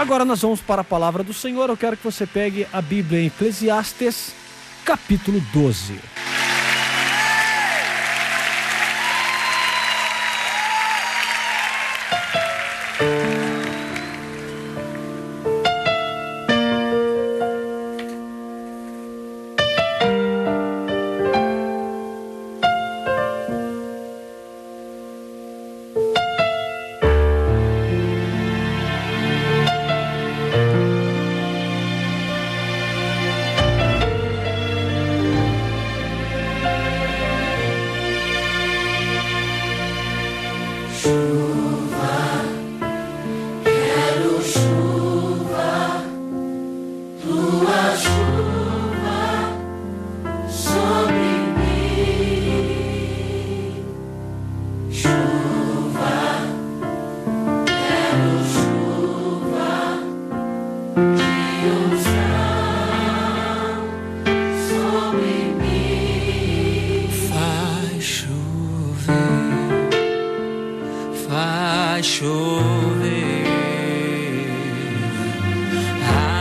Agora nós vamos para a palavra do Senhor. Eu quero que você pegue a Bíblia em Eclesiastes, capítulo 12.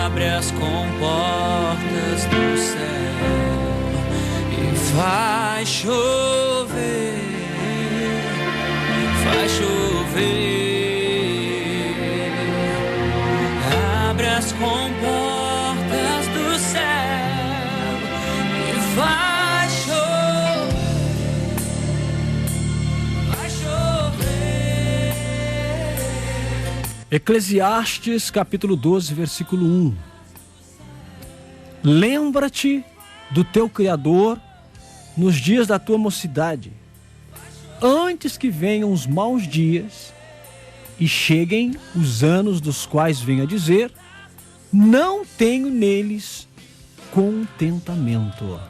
Abre as comportas do céu e vai chover, vai chover. Abre as comportas do céu e vai chover, vai chover. Eclesiastes, capítulo 12, versículo 1. Lembra-te do teu Criador nos dias da tua mocidade, antes que venham os maus dias e cheguem os anos dos quais venha dizer: não tenho neles contentamento.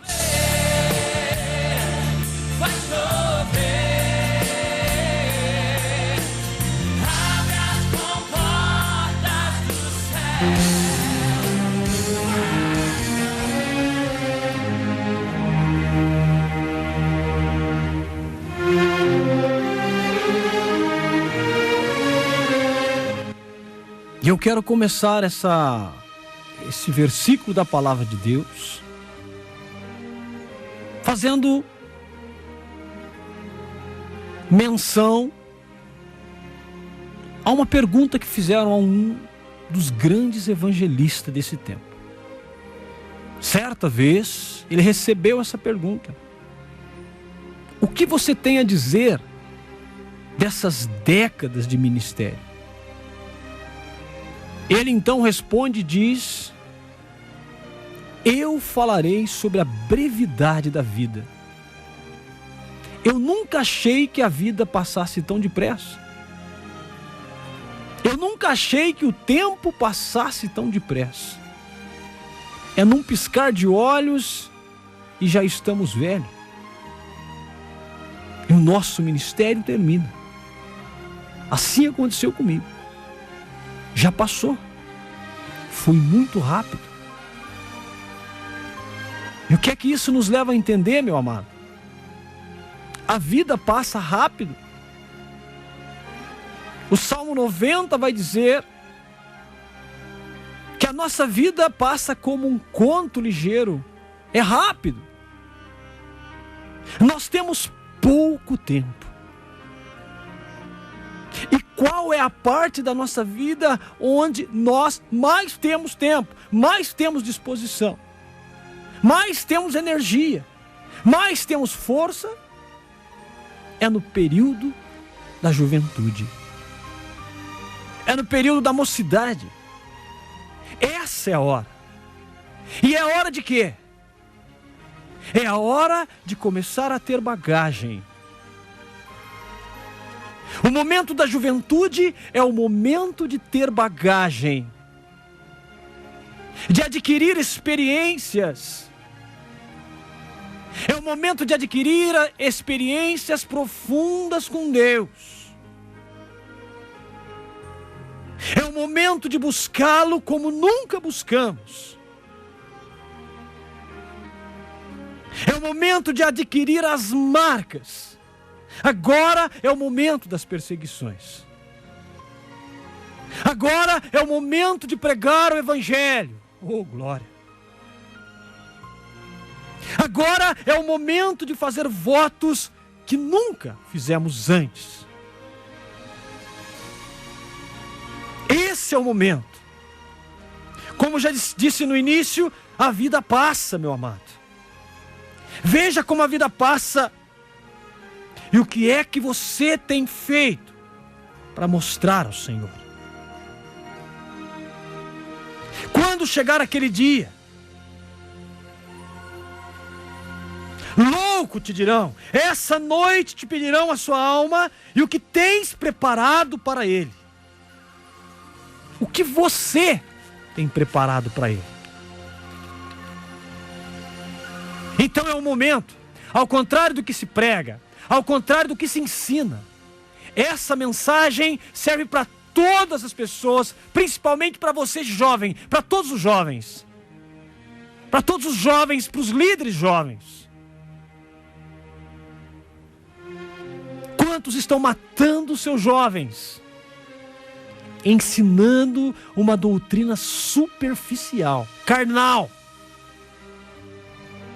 Vai chover, abre as comportas do céu. E eu quero começar esse versículo da palavra de Deus fazendo menção a uma pergunta que fizeram a um dos grandes evangelistas desse tempo. Certa vez, ele recebeu essa pergunta: o que você tem a dizer dessas décadas de ministério? Ele então responde e diz: eu falarei sobre a brevidade da vida. Eu nunca achei que a vida passasse tão depressa. Eu nunca achei que o tempo passasse tão depressa. É num piscar de olhos e já estamos velhos. E o nosso ministério termina. Assim aconteceu comigo. Já passou. Foi muito rápido. E o que é que isso nos leva a entender, meu amado? A vida passa rápido. O Salmo 90 vai dizer que a nossa vida passa como um conto ligeiro. É rápido. Nós temos pouco tempo. E qual é a parte da nossa vida onde nós mais temos tempo, mais temos disposição, mais temos energia, mais temos força? É no período da juventude. É no período da mocidade. Essa é a hora. E é a hora de quê? É a hora de começar a ter bagagem. O momento da juventude é o momento de ter bagagem, de adquirir experiências. É o momento de adquirir experiências profundas com Deus. É o momento de buscá-lo como nunca buscamos. É o momento de adquirir as marcas. Agora é o momento das perseguições. Agora é o momento de pregar o Evangelho. Oh, glória! Agora é o momento de fazer votos que nunca fizemos antes. Esse é o momento. Como já disse no início, a vida passa, meu amado. Veja como a vida passa. E o que é que você tem feito para mostrar ao Senhor? Quando chegar aquele dia, louco te dirão, essa noite te pedirão a sua alma e o que tens preparado para Ele. O que você tem preparado para Ele? Então é o momento, ao contrário do que se prega, ao contrário do que se ensina, essa mensagem serve para todas as pessoas, principalmente para você jovem, para todos os jovens, para os líderes jovens. Quantos estão matando seus jovens, ensinando uma doutrina superficial, carnal,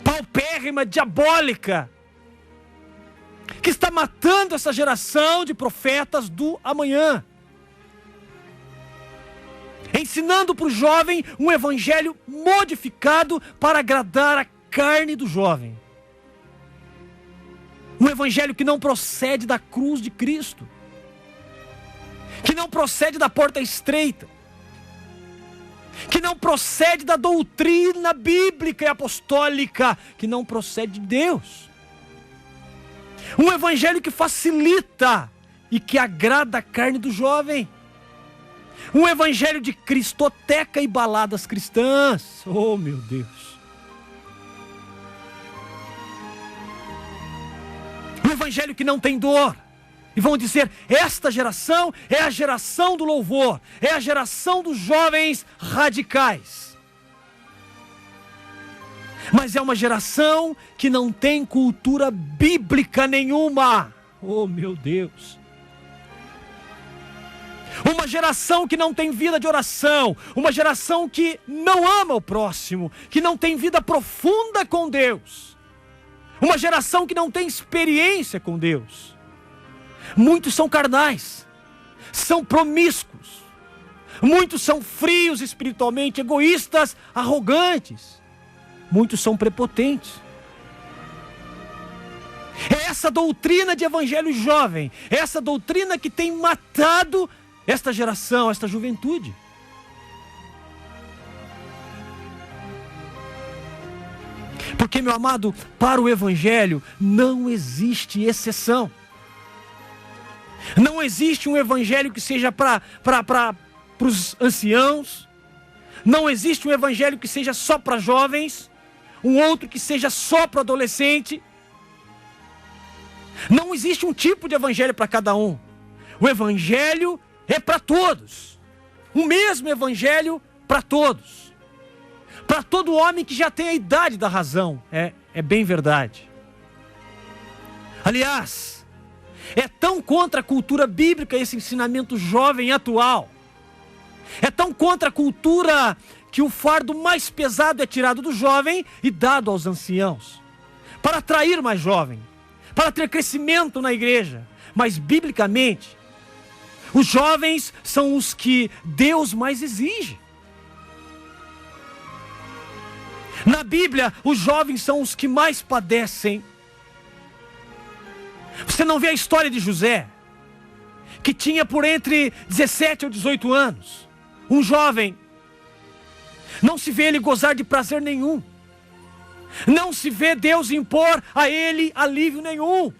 paupérrima, diabólica, que está matando essa geração de profetas do amanhã, ensinando para o jovem um evangelho modificado para agradar a carne do jovem, um evangelho que não procede da cruz de Cristo, que não procede da porta estreita, que não procede da doutrina bíblica e apostólica, que não procede de Deus. Um evangelho que facilita e que agrada a carne do jovem. Um evangelho de cristoteca e baladas cristãs. Oh, meu Deus. Um evangelho que não tem dor. E vão dizer, esta geração é a geração do louvor, é a geração dos jovens radicais. Mas é uma geração que não tem cultura bíblica nenhuma. Oh, meu Deus. Uma geração que não tem vida de oração, uma geração que não ama o próximo, que não tem vida profunda com Deus. Uma geração que não tem experiência com Deus. Muitos são carnais, são promíscuos, muitos são frios espiritualmente, egoístas, arrogantes, muitos são prepotentes. É essa doutrina de evangelho jovem, é essa doutrina que tem matado esta geração, esta juventude. Porque, meu amado, para o evangelho não existe exceção. Não existe um evangelho que seja para os anciãos. Não existe um evangelho que seja só para jovens. Um outro que seja só para adolescente. Não existe um tipo de evangelho para cada um. O evangelho é para todos. O mesmo evangelho para todos. Para todo homem que já tem a idade da razão. É bem verdade. Aliás, é tão contra a cultura bíblica esse ensinamento jovem atual. É tão contra a cultura que o fardo mais pesado é tirado do jovem e dado aos anciãos. Para atrair mais jovem. Para ter crescimento na igreja. Mas biblicamente, os jovens são os que Deus mais exige. Na Bíblia, os jovens são os que mais padecem. Você não vê a história de José, que tinha por entre 17 ou 18 anos, um jovem. Não se vê ele gozar de prazer nenhum. Não se vê Deus impor a ele alívio nenhum.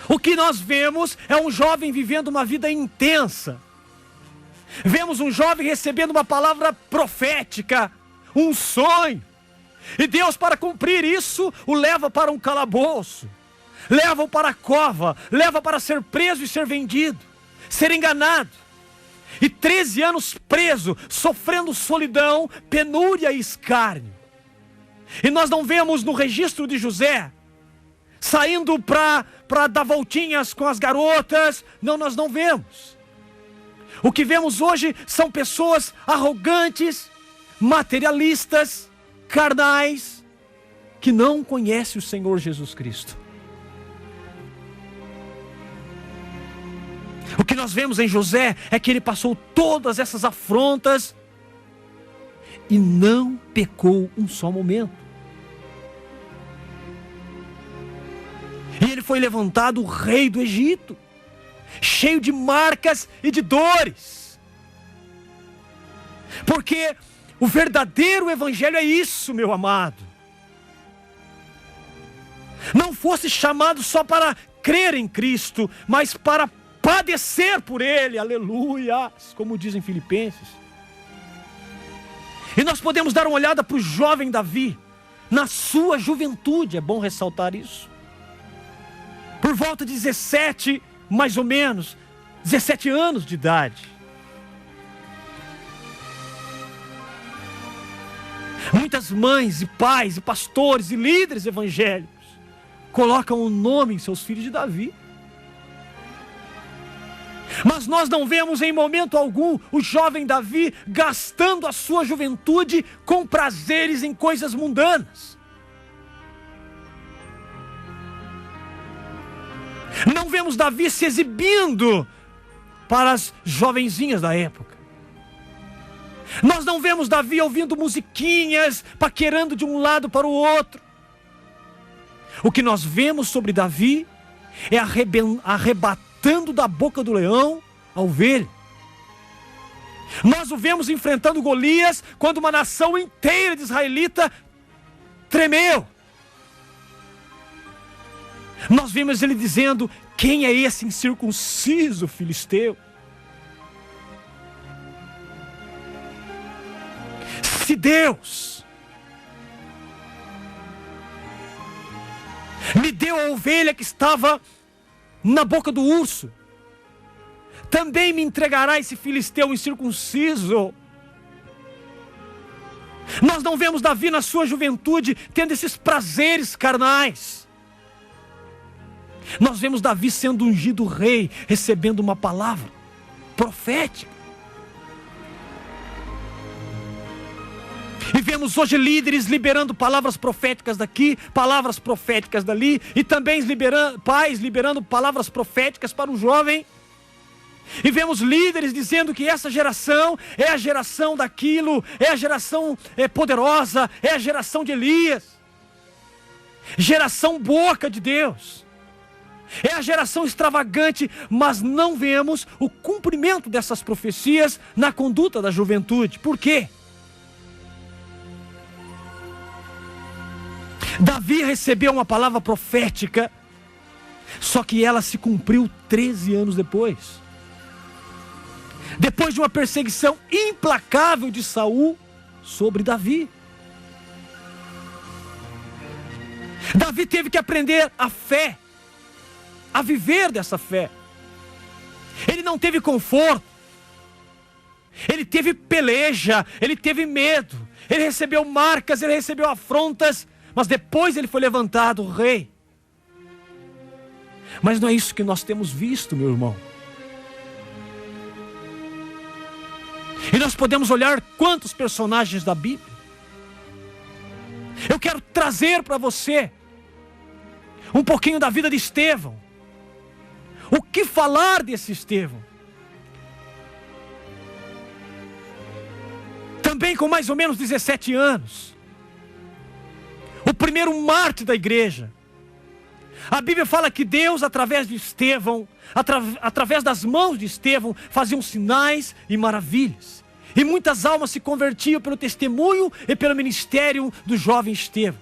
O que nós vemos é um jovem vivendo uma vida intensa. Vemos um jovem recebendo uma palavra profética, um sonho. E Deus, para cumprir isso, o leva para um calabouço. Leva-o para a cova, leva para ser preso e ser vendido, ser enganado. E 13 anos preso, sofrendo solidão, penúria e escárnio. E nós não vemos no registro de José, saindo para dar voltinhas com as garotas. Não, nós não vemos. O que vemos hoje são pessoas arrogantes, materialistas, carnais, que não conhecem o Senhor Jesus Cristo. O que nós vemos em José é que ele passou todas essas afrontas e não pecou um só momento. E ele foi levantado rei do Egito, cheio de marcas e de dores. Porque o verdadeiro evangelho é isso, meu amado. Não fosse chamado só para crer em Cristo, mas para padecer por Ele, aleluia, como dizem Filipenses. E nós podemos dar uma olhada para o jovem Davi, na sua juventude, é bom ressaltar isso. Por volta de 17, mais ou menos, 17 anos de idade. Muitas mães e pais e pastores e líderes evangélicos colocam o nome em seus filhos de Davi. Mas nós não vemos em momento algum o jovem Davi gastando a sua juventude com prazeres em coisas mundanas. Não vemos Davi se exibindo para as jovenzinhas da época. Nós não vemos Davi ouvindo musiquinhas, paquerando de um lado para o outro. O que nós vemos sobre Davi é arrebatando da boca do leão a ovelha. Nós o vemos enfrentando Golias quando uma nação inteira de israelita tremeu. Nós vimos ele dizendo: quem é esse incircunciso filisteu? Se Deus me deu a ovelha que estava na boca do urso, também me entregará esse filisteu incircunciso. Nós não vemos Davi na sua juventude tendo esses prazeres carnais. Nós vemos Davi sendo ungido rei, recebendo uma palavra profética. E vemos hoje líderes liberando palavras proféticas daqui, palavras proféticas dali, e também pais liberando palavras proféticas para o jovem. E vemos líderes dizendo que essa geração é a geração daquilo, é a geração poderosa, é a geração de Elias, geração boca de Deus, é a geração extravagante, mas não vemos o cumprimento dessas profecias na conduta da juventude. Por quê? Davi recebeu uma palavra profética, só que ela se cumpriu 13 anos depois. Depois de uma perseguição implacável de Saul sobre Davi. Davi teve que aprender a fé, a viver dessa fé. Ele não teve conforto, ele teve peleja, ele teve medo, ele recebeu marcas, ele recebeu afrontas, mas depois ele foi levantado rei. Mas não é isso que nós temos visto, meu irmão. E nós podemos olhar quantos personagens da Bíblia. Eu quero trazer para você um pouquinho da vida de Estevão. O que falar desse Estevão? Também com mais ou menos 17 anos. O primeiro mártir da igreja. A Bíblia fala que Deus, através de Estevão, através das mãos de Estevão, fazia sinais e maravilhas. E muitas almas se convertiam pelo testemunho e pelo ministério do jovem Estevão.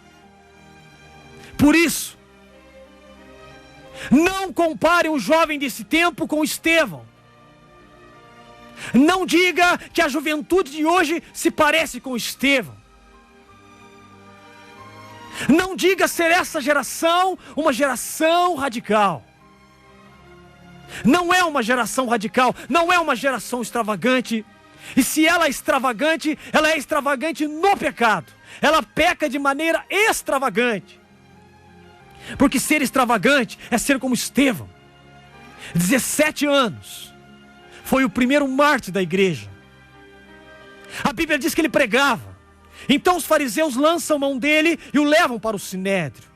Por isso, não compare o jovem desse tempo com Estevão. Não diga que a juventude de hoje se parece com Estevão. Não diga ser essa geração uma geração radical. Não é uma geração radical, não é uma geração extravagante. E se ela é extravagante no pecado. Ela peca de maneira extravagante. Porque ser extravagante é ser como Estevão. 17 anos, Foi o primeiro mártir da igreja. A Bíblia diz que ele pregava. Então os fariseus lançam mão dele e o levam para o sinédrio.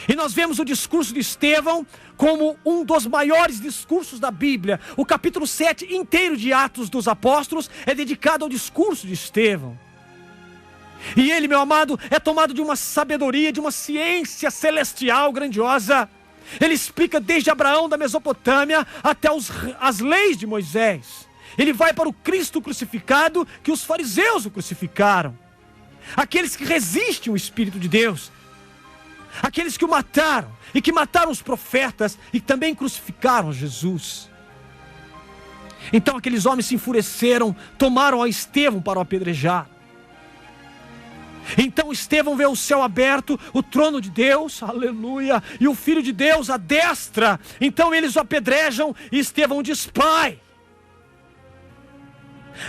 E nós vemos o discurso de Estevão como um dos maiores discursos da Bíblia. O capítulo 7 inteiro de Atos dos Apóstolos é dedicado ao discurso de Estevão. E ele, meu amado, é tomado de uma sabedoria, de uma ciência celestial grandiosa. Ele explica desde Abraão da Mesopotâmia até as leis de Moisés. Ele vai para o Cristo crucificado, que os fariseus o crucificaram. Aqueles que resistem ao Espírito de Deus. Aqueles que o mataram e que mataram os profetas e também crucificaram Jesus. Então aqueles homens se enfureceram, tomaram a Estevão para o apedrejar. Então Estevão vê o céu aberto, o trono de Deus, aleluia, e o Filho de Deus à destra. Então eles o apedrejam e Estevão diz: Pai,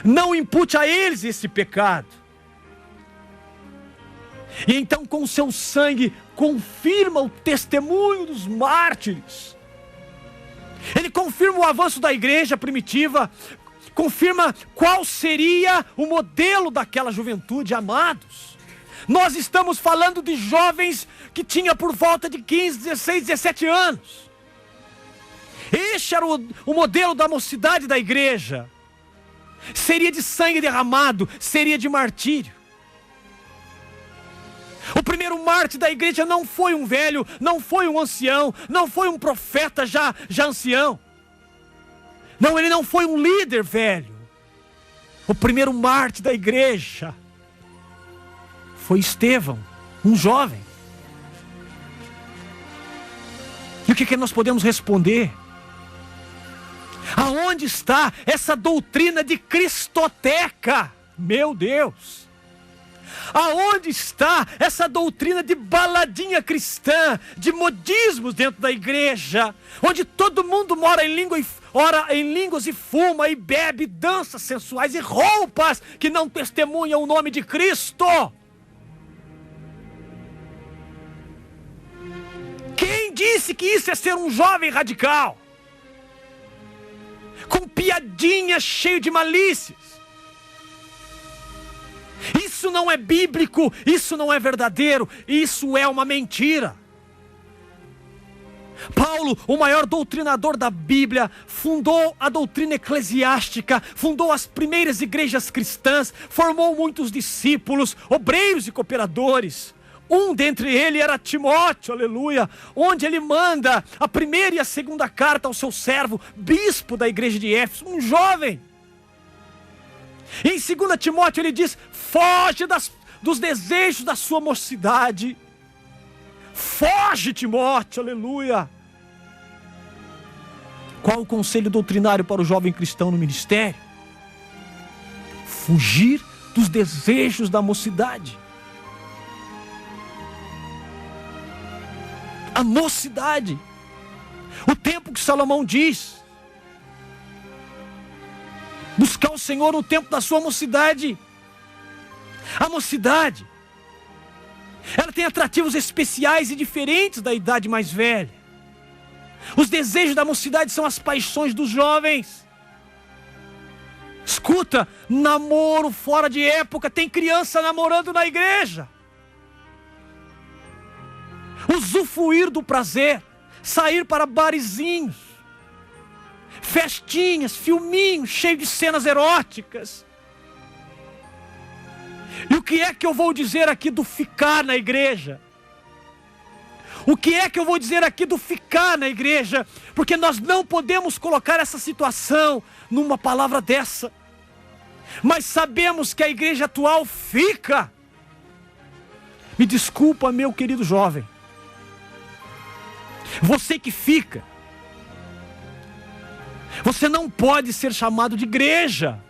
não impute a eles esse pecado. E então com o seu sangue confirma o testemunho dos mártires. Ele confirma o avanço da igreja primitiva, confirma qual seria o modelo daquela juventude, amados. Nós estamos falando de jovens que tinham por volta de 15, 16, 17 anos. Este era o modelo da mocidade da igreja. Seria de sangue derramado, seria de martírio. O primeiro mártir da igreja não foi um velho, não foi um ancião, não foi um profeta já ancião. Não, ele não foi um líder velho. O primeiro mártir da igreja foi Estevão, um jovem. E o que nós podemos responder? Aonde está essa doutrina de cristoteca? Meu Deus! Aonde está essa doutrina de baladinha cristã, de modismos dentro da igreja, onde todo mundo ora em línguas e fuma e bebe, danças sensuais e roupas que não testemunham o nome de Cristo? Quem disse que isso é ser um jovem radical? Com piadinhas cheio de malícias. Isso não é bíblico, isso não é verdadeiro, isso é uma mentira. Paulo, o maior doutrinador da Bíblia, fundou a doutrina eclesiástica, fundou as primeiras igrejas cristãs, formou muitos discípulos, obreiros e cooperadores. Um dentre eles era Timóteo, aleluia, onde ele manda a primeira e a segunda carta ao seu servo, bispo da igreja de Éfeso, um jovem. E em 2 Timóteo ele diz: foge dos desejos da sua mocidade. Foge, Timóteo, aleluia. Qual o conselho doutrinário para o jovem cristão no ministério? Fugir dos desejos da mocidade. A mocidade. O tempo que Salomão diz: buscar o Senhor no tempo da sua mocidade. A mocidade, ela tem atrativos especiais e diferentes da idade mais velha. Os desejos da mocidade são as paixões dos jovens. Escuta, namoro fora de época, tem criança namorando na igreja. Usufruir do prazer, sair para barizinhos, festinhas, filminhos, cheio de cenas eróticas. E o que é que eu vou dizer aqui do ficar na igreja? O que é que eu vou dizer aqui do ficar na igreja? Porque nós não podemos colocar essa situação numa palavra dessa. Mas sabemos que a igreja atual fica. Me desculpa, meu querido jovem. Você que fica, você não pode ser chamado de igreja.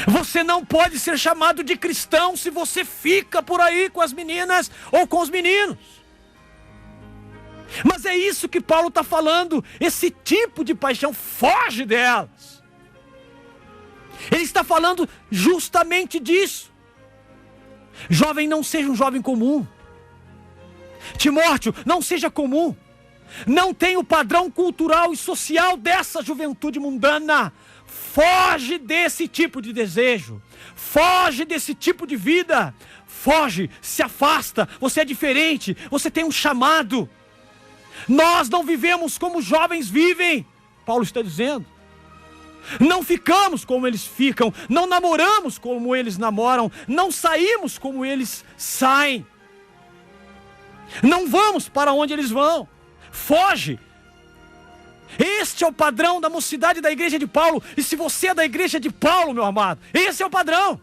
Você não pode ser chamado de cristão se você fica por aí com as meninas ou com os meninos. Mas é isso que Paulo está falando. Esse tipo de paixão, foge delas. Ele está falando justamente disso. Jovem, não seja um jovem comum. Timóteo, não seja comum. Não tem o padrão cultural e social dessa juventude mundana. Foge desse tipo de desejo. Foge desse tipo de vida. Foge, se afasta. Você é diferente. Você tem um chamado. Nós não vivemos como os jovens vivem. Paulo está dizendo. Não ficamos como eles ficam. Não namoramos como eles namoram. Não saímos como eles saem. Não vamos para onde eles vão. Foge. Este é o padrão da mocidade da igreja de Paulo. E se você é da igreja de Paulo, meu amado, esse é o padrão.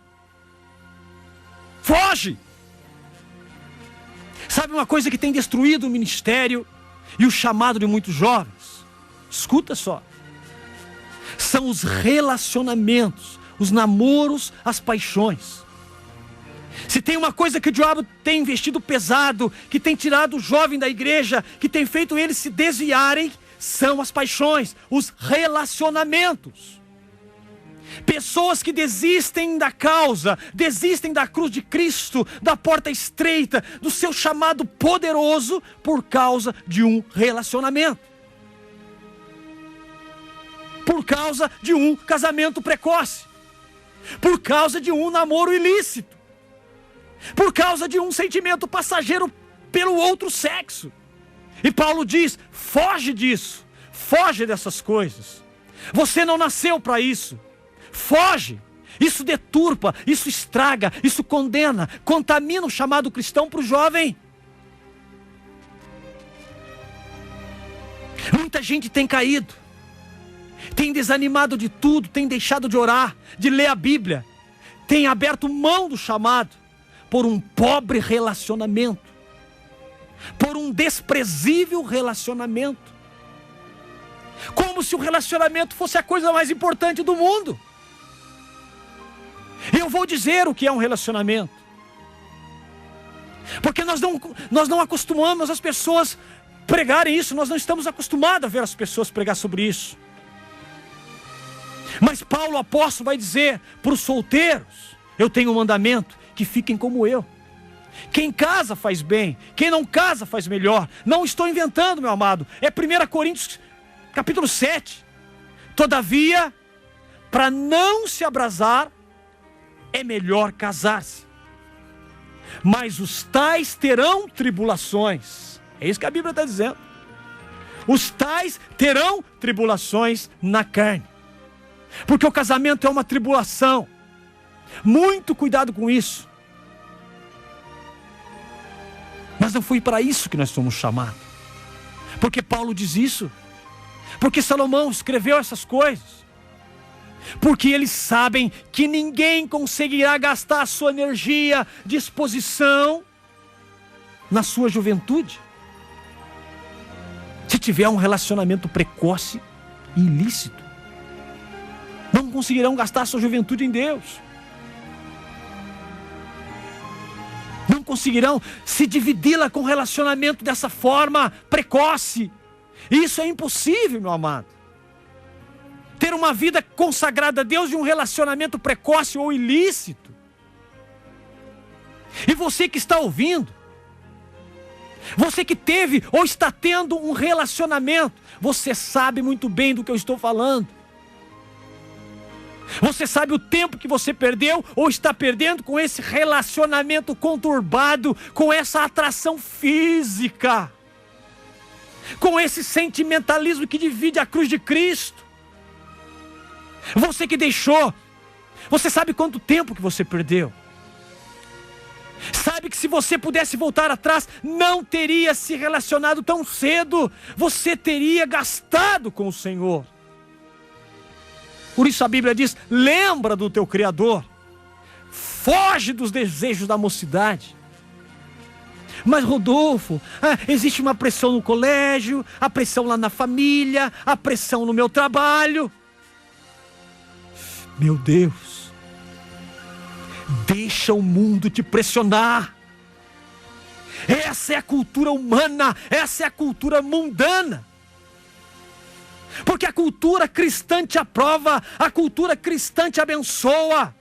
Foge. Sabe uma coisa que tem destruído o ministério e o chamado de muitos jovens? Escuta só. São os relacionamentos, os namoros, as paixões. Se tem uma coisa que o diabo tem investido pesado, que tem tirado o jovem da igreja, que tem feito eles se desviarem, são as paixões, os relacionamentos. Pessoas que desistem da causa, desistem da cruz de Cristo, da porta estreita, do seu chamado poderoso, por causa de um relacionamento. Por causa de um casamento precoce. Por causa de um namoro ilícito. Por causa de um sentimento passageiro pelo outro sexo. E Paulo diz, foge disso. Foge dessas coisas. Você não nasceu para isso. Foge. Isso deturpa, isso estraga, isso condena, contamina o chamado cristão para o jovem. Muita gente tem caído. Tem desanimado de tudo, tem deixado de orar, de ler a Bíblia. Tem aberto mão do chamado por um pobre relacionamento. Por um desprezível relacionamento. Como se o relacionamento fosse a coisa mais importante do mundo. Eu vou dizer o que é um relacionamento. Porque nós não acostumamos as pessoas pregarem isso. Nós não estamos acostumados a ver as pessoas pregar sobre isso. Mas Paulo, apóstolo, vai dizer para os solteiros: eu tenho um mandamento, que fiquem como eu. Quem casa faz bem, quem não casa faz melhor. Não estou inventando, meu amado. É 1 Coríntios capítulo 7. Todavia, para não se abrasar, é melhor casar-se. Mas os tais terão tribulações. É isso que a Bíblia está dizendo. Os tais terão tribulações na carne. Porque o casamento é uma tribulação. Muito cuidado com isso. Mas não foi para isso que nós somos chamados. Porque Paulo diz isso. Porque Salomão escreveu essas coisas. Porque eles sabem que ninguém conseguirá gastar a sua energia, disposição na sua juventude, se tiver um relacionamento precoce e ilícito. Não conseguirão gastar a sua juventude em Deus. Não conseguirão se dividi-la com relacionamento dessa forma precoce. Isso é impossível, meu amado. Ter uma vida consagrada a Deus de um relacionamento precoce ou ilícito. E você que está ouvindo, você que teve ou está tendo um relacionamento, você sabe muito bem do que eu estou falando. Você sabe o tempo que você perdeu ou está perdendo com esse relacionamento conturbado, com essa atração física, com esse sentimentalismo que divide a cruz de Cristo. Você que deixou, você sabe quanto tempo que você perdeu. Sabe que se você pudesse voltar atrás, não teria se relacionado tão cedo. Você teria gastado com o Senhor. Por isso a Bíblia diz: lembra do teu Criador. Foge dos desejos da mocidade. Mas Rodolfo, existe uma pressão no colégio, a pressão lá na família, a pressão no meu trabalho. Meu Deus, deixa o mundo te pressionar. Essa é a cultura humana, essa é a cultura mundana. Porque a cultura cristã te aprova, a cultura cristã te abençoa.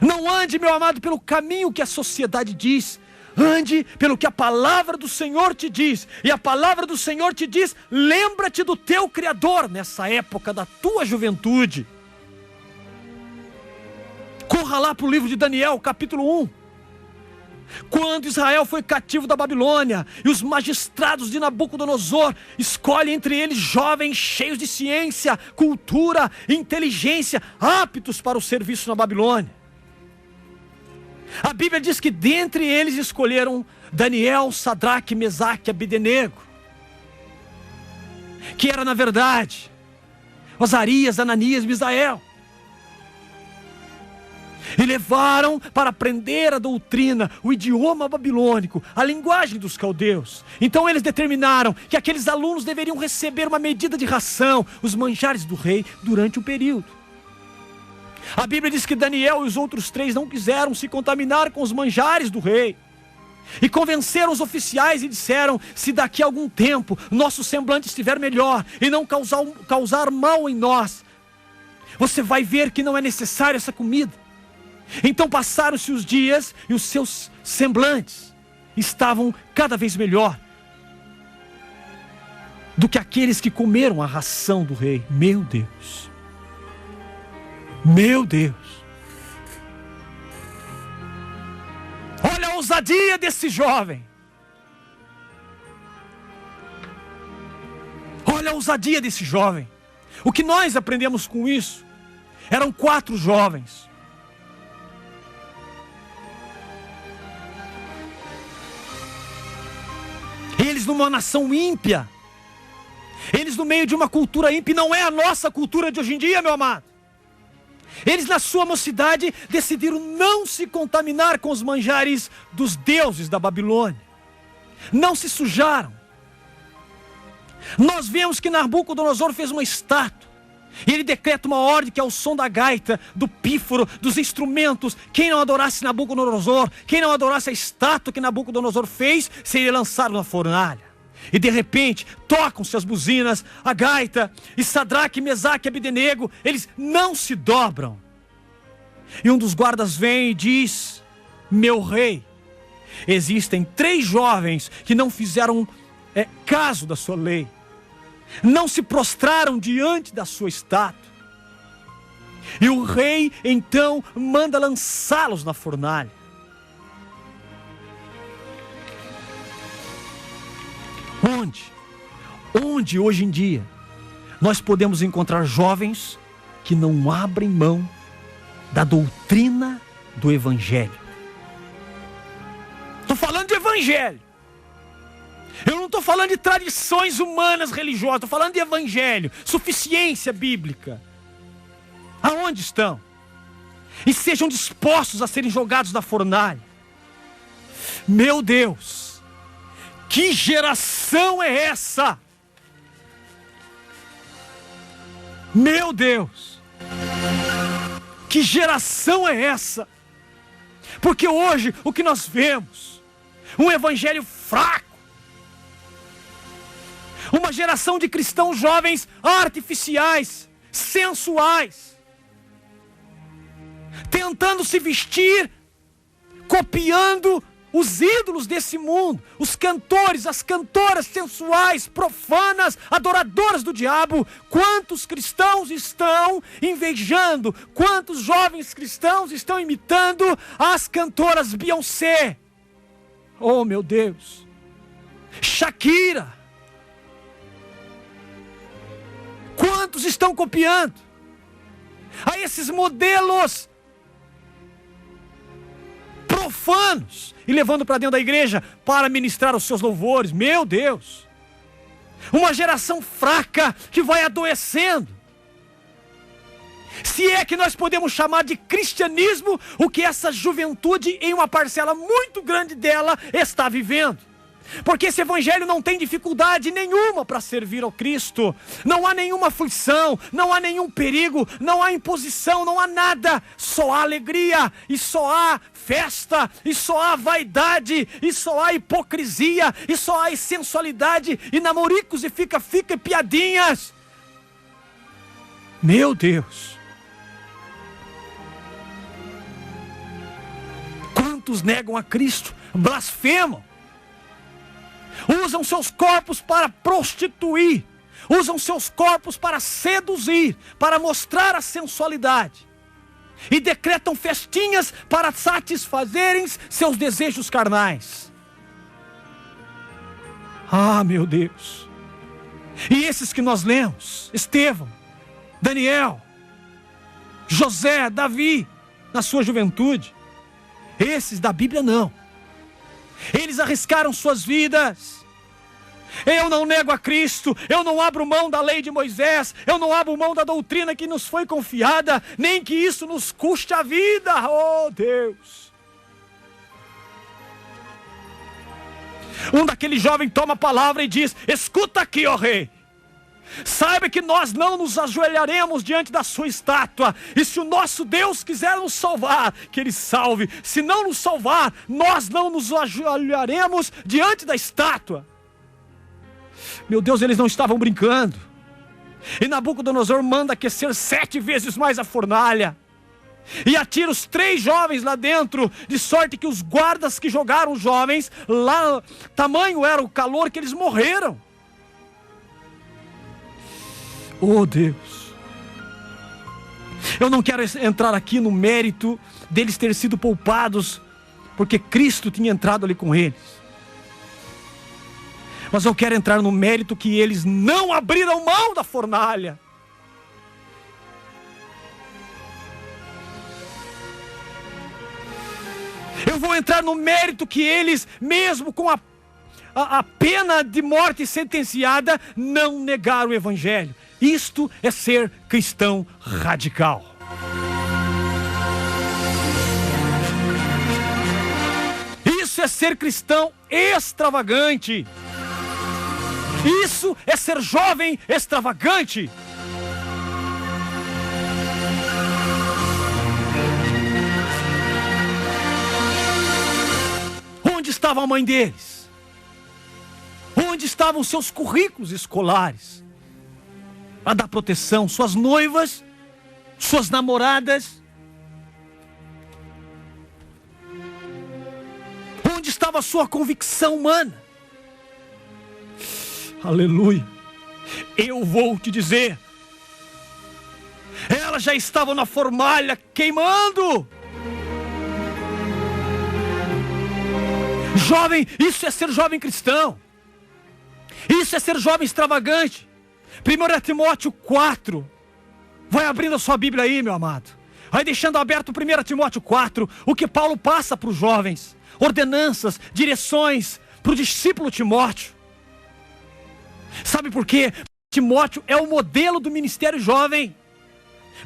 Não ande, meu amado, pelo caminho que a sociedade diz. Ande pelo que a palavra do Senhor te diz. E a palavra do Senhor te diz: lembra-te do teu Criador nessa época da tua juventude. Corra lá para o livro de Daniel, capítulo 1. Quando Israel foi cativo da Babilônia e os magistrados de Nabucodonosor escolhem entre eles jovens cheios de ciência, cultura, inteligência, aptos para o serviço na Babilônia. A Bíblia diz que dentre eles escolheram Daniel, Sadraque, Mesaque e Abdenego, que era na verdade Azarias, Ananias e Misael. E levaram para aprender a doutrina, o idioma babilônico, a linguagem dos caldeus. Então eles determinaram que aqueles alunos deveriam receber uma medida de ração, os manjares do rei, durante o período. A Bíblia diz que Daniel e os outros 3 não quiseram se contaminar com os manjares do rei. E convenceram os oficiais e disseram: se daqui a algum tempo nosso semblante estiver melhor e não causar mal em nós, você vai ver que não é necessário essa comida. Então passaram-se os dias e os seus semblantes estavam cada vez melhor do que aqueles que comeram a ração do rei. Meu Deus! Meu Deus! Olha a ousadia desse jovem! Olha a ousadia desse jovem! O que nós aprendemos com isso? Eram 4 jovens. Eles numa nação ímpia, eles no meio de uma cultura ímpia, não é a nossa cultura de hoje em dia, meu amado. Eles na sua mocidade decidiram não se contaminar com os manjares dos deuses da Babilônia. Não se sujaram. Nós vemos que Nabucodonosor fez uma estátua. E ele decreta uma ordem que é o som da gaita, do pífaro, dos instrumentos. Quem não adorasse Nabucodonosor, quem não adorasse a estátua que Nabucodonosor fez, seria lançado na fornalha. E de repente, tocam-se as buzinas, a gaita, e Sadraque, Mesaque e Abdenego, eles não se dobram. E um dos guardas vem e diz: meu rei, existem 3 jovens que não fizeram caso da sua lei. Não se prostraram diante da sua estátua. E o rei então manda lançá-los na fornalha. Onde hoje em dia nós podemos encontrar jovens que não abrem mão da doutrina do Evangelho? Estou falando de Evangelho. Eu não estou falando de tradições humanas religiosas, estou falando de Evangelho, suficiência bíblica. Aonde estão? E sejam dispostos a serem jogados na fornalha. Meu Deus, que geração é essa? Meu Deus, que geração é essa? Porque hoje o que nós vemos, um evangelho fraco, uma geração de cristãos jovens artificiais, sensuais, tentando se vestir, copiando os ídolos desse mundo, os cantores, as cantoras sensuais, profanas, adoradoras do diabo. Quantos cristãos estão invejando, quantos jovens cristãos estão imitando as cantoras Beyoncé, oh meu Deus, Shakira. Quantos estão copiando a esses modelos profanos e levando para dentro da igreja para ministrar os seus louvores? Meu Deus, uma geração fraca que vai adoecendo. Se é que nós podemos chamar de cristianismo o que essa juventude, em uma parcela muito grande dela, está vivendo. Porque esse evangelho não tem dificuldade nenhuma para servir ao Cristo. Não há nenhuma aflição, não há nenhum perigo, não há imposição, não há nada. Só há alegria, e só há festa, e só há vaidade, e só há hipocrisia, e só há sensualidade, e namoricos, e fica e piadinhas. Meu Deus, quantos negam a Cristo blasfemam, usam seus corpos para prostituir, usam seus corpos para seduzir, para mostrar a sensualidade, e decretam festinhas para satisfazerem seus desejos carnais. Ah, meu Deus! E esses que nós lemos, Estevão, Daniel, José, Davi, na sua juventude, esses da Bíblia não. Eles arriscaram suas vidas. Eu não nego a Cristo, eu não abro mão da lei de Moisés, eu não abro mão da doutrina que nos foi confiada, nem que isso nos custe a vida. Oh, Deus! Um daqueles jovens toma a palavra e diz: escuta aqui, ó rei, saiba que nós não nos ajoelharemos diante da sua estátua, e se o nosso Deus quiser nos salvar, que Ele salve. Se não nos salvar, nós não nos ajoelharemos diante da estátua. Meu Deus, eles não estavam brincando. E Nabucodonosor manda aquecer 7 vezes mais a fornalha, e atira os 3 jovens lá dentro, de sorte que os guardas que jogaram os jovens lá, tamanho era o calor que eles morreram. Oh, Deus! Eu não quero entrar aqui no mérito deles terem sido poupados, porque Cristo tinha entrado ali com eles. Mas eu quero entrar no mérito que eles não abriram mão da fornalha. Eu vou entrar no mérito que eles, mesmo com a pena de morte sentenciada, não negaram o Evangelho. Isto é ser cristão radical. Isso é ser cristão extravagante. Isso é ser jovem extravagante. Onde estava a mãe deles? Onde estavam seus currículos escolares? A dar proteção, suas noivas, suas namoradas. Onde estava a sua convicção humana? Aleluia! Eu vou te dizer, elas já estavam na fornalha queimando. Jovem, isso é ser jovem cristão. Isso é ser jovem extravagante. 1 Timóteo 4. Vai abrindo a sua Bíblia aí, meu amado. Vai deixando aberto 1 Timóteo 4. O que Paulo passa para os jovens. Ordenanças, direções para o discípulo Timóteo. Sabe por quê? Timóteo é o modelo do ministério jovem.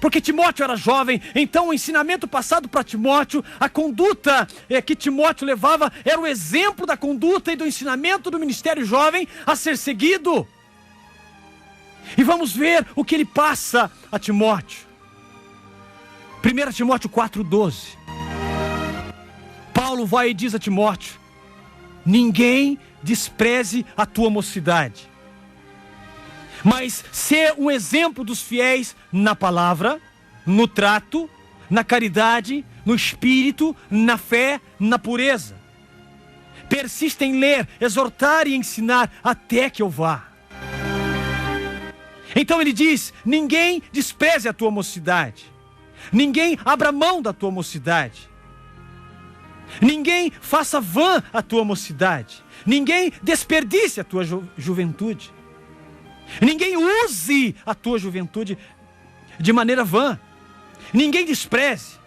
Porque Timóteo era jovem, então o ensinamento passado para Timóteo, a conduta que Timóteo levava, era o exemplo da conduta e do ensinamento do ministério jovem a ser seguido. E vamos ver o que ele passa a Timóteo. 1 Timóteo 4,12. Paulo vai e diz a Timóteo: ninguém despreze a tua mocidade, mas ser um exemplo dos fiéis na palavra, no trato, na caridade, no espírito, na fé, na pureza. Persista em ler, exortar e ensinar até que eu vá. Então ele diz: ninguém despreze a tua mocidade, ninguém abra mão da tua mocidade, ninguém faça vã a tua mocidade, ninguém desperdice a tua juventude. Ninguém use a tua juventude de maneira vã. Ninguém despreze,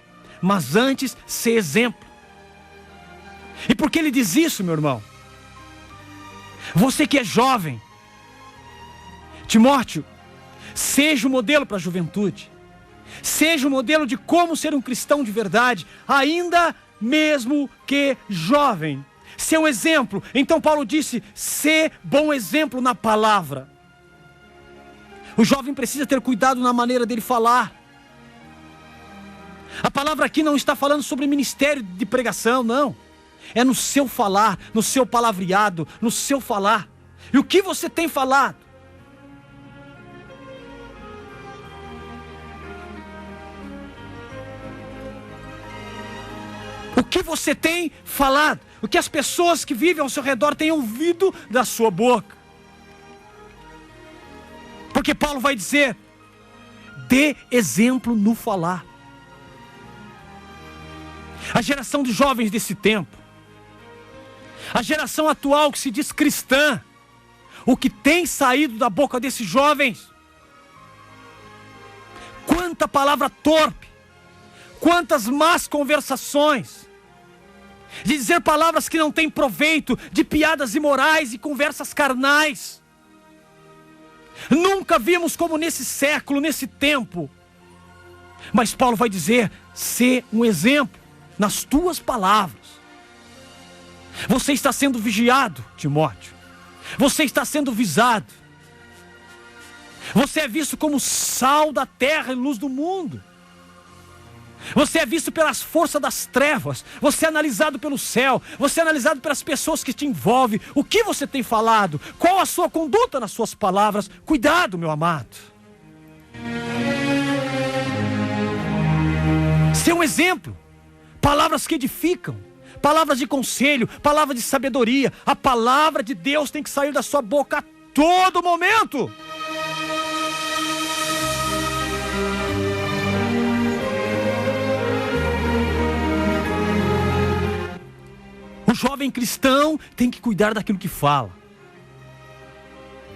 mas antes ser exemplo. E por que ele diz isso, meu irmão? Você que é jovem, Timóteo, seja o modelo para a juventude. Seja o modelo de como ser um cristão de verdade, ainda mesmo que jovem. Ser um exemplo. Então Paulo disse: ser bom exemplo na palavra. O jovem precisa ter cuidado na maneira dele falar. A palavra aqui não está falando sobre ministério de pregação, não. É no seu falar, no seu palavreado, no seu falar. E o que você tem falado? O que você tem falado? o que as pessoas que vivem ao seu redor têm ouvido da sua boca. Porque Paulo vai dizer: dê exemplo no falar. A geração de jovens desse tempo, a geração atual que se diz cristã, o que tem saído da boca desses jovens? Quanta palavra torpe, quantas más conversações, de dizer palavras que não têm proveito, de piadas imorais e conversas carnais. Nunca vimos como nesse século, nesse tempo. Mas Paulo vai dizer: sê um exemplo nas tuas palavras. Você está sendo vigiado, Timóteo. Você está sendo visado. Você é visto como sal da terra e luz do mundo. Você é visto pelas forças das trevas. Você é analisado pelo céu. Você é analisado pelas pessoas que te envolvem. O que você tem falado? Qual a sua conduta nas suas palavras? Cuidado, meu amado. Ser um exemplo. Palavras que edificam. Palavras de conselho. Palavras de sabedoria. A palavra de Deus tem que sair da sua boca a todo momento. O jovem cristão tem que cuidar daquilo que fala.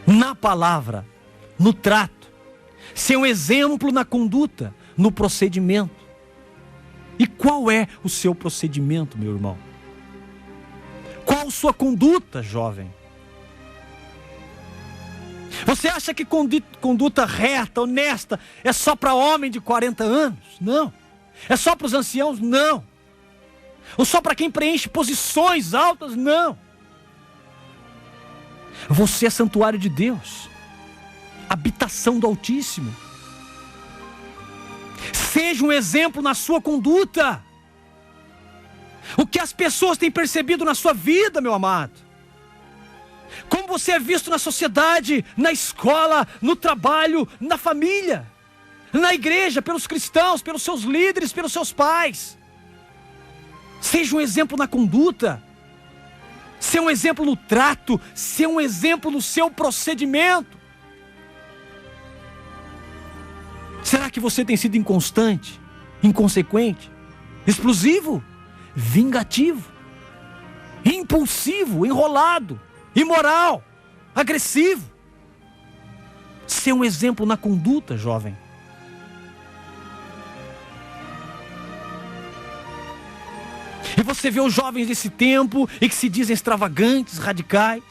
Na palavra, no trato. Ser um exemplo na conduta, no procedimento. E qual é o seu procedimento, meu irmão? Qual a sua conduta, jovem? Você acha que conduta reta, honesta, é só para homem de 40 anos? Não. É só para os anciãos? Não. Ou só para quem preenche posições altas? Não. Você é santuário de Deus, habitação do Altíssimo. Seja um exemplo na sua conduta. O que as pessoas têm percebido na sua vida, meu amado? Como você é visto na sociedade, na escola, no trabalho, na família, na igreja, pelos cristãos, pelos seus líderes, pelos seus pais. Seja um exemplo na conduta, ser um exemplo no trato, ser um exemplo no seu procedimento. Será que você tem sido inconstante, inconsequente, explosivo, vingativo, impulsivo, enrolado, imoral, agressivo? Ser um exemplo na conduta, jovem. E você vê os jovens desse tempo e que se dizem extravagantes, radicais,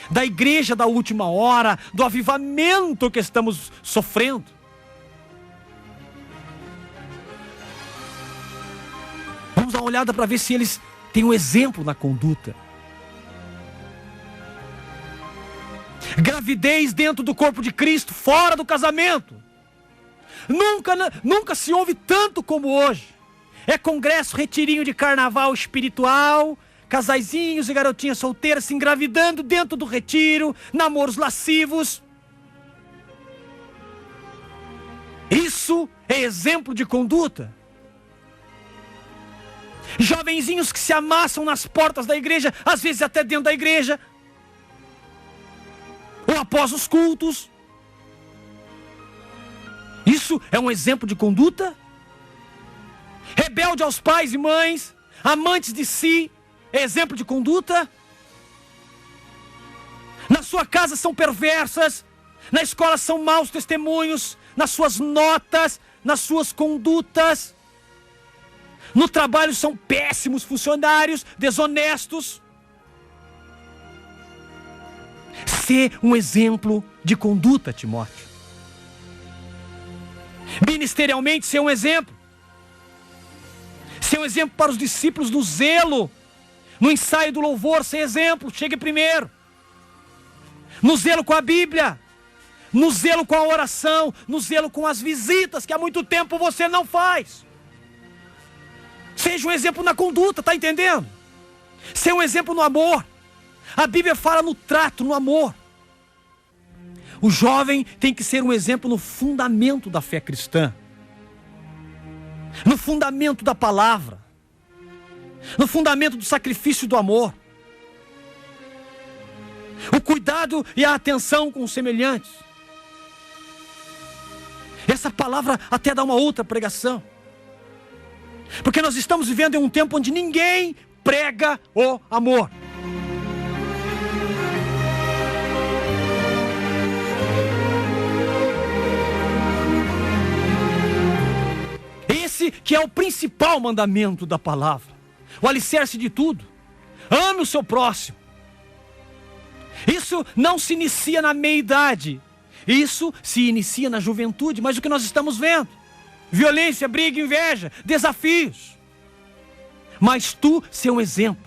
da igreja da última hora, do avivamento que estamos sofrendo. Vamos dar uma olhada para ver se eles têm um exemplo na conduta. Gravidez dentro do corpo de Cristo, fora do casamento. Nunca se ouve tanto como hoje. É congresso, retirinho de carnaval espiritual, casaizinhos e garotinhas solteiras se engravidando dentro do retiro, namoros lascivos. Isso é exemplo de conduta. Jovenzinhos que se amassam nas portas da igreja, às vezes até dentro da igreja, ou após os cultos. Isso é um exemplo de conduta? Rebelde aos pais e mães, amantes de si, é exemplo de conduta? Na sua casa são perversas, na escola são maus testemunhos, nas suas notas, nas suas condutas. No trabalho são péssimos funcionários, desonestos. Ser um exemplo de conduta, Timóteo. Ministerialmente, ser um exemplo. Ser um exemplo para os discípulos no zelo, no ensaio do louvor, ser exemplo, chegue primeiro. No zelo com a Bíblia, no zelo com a oração, no zelo com as visitas que há muito tempo você não faz. Seja um exemplo na conduta, tá entendendo? Ser um exemplo no amor. A Bíblia fala no trato, no amor. O jovem tem que ser um exemplo no fundamento da fé cristã, no fundamento da palavra, no fundamento do sacrifício e do amor. O cuidado e a atenção com os semelhantes. Essa palavra até dá uma outra pregação. Porque nós estamos vivendo em um tempo onde ninguém prega o amor. Esse que é o principal mandamento da palavra. O alicerce de tudo. Ame o seu próximo. Isso não se inicia na meia-idade. Isso se inicia na juventude. Mas o que nós estamos vendo? Violência, briga, inveja, desafios. Mas tu ser um exemplo.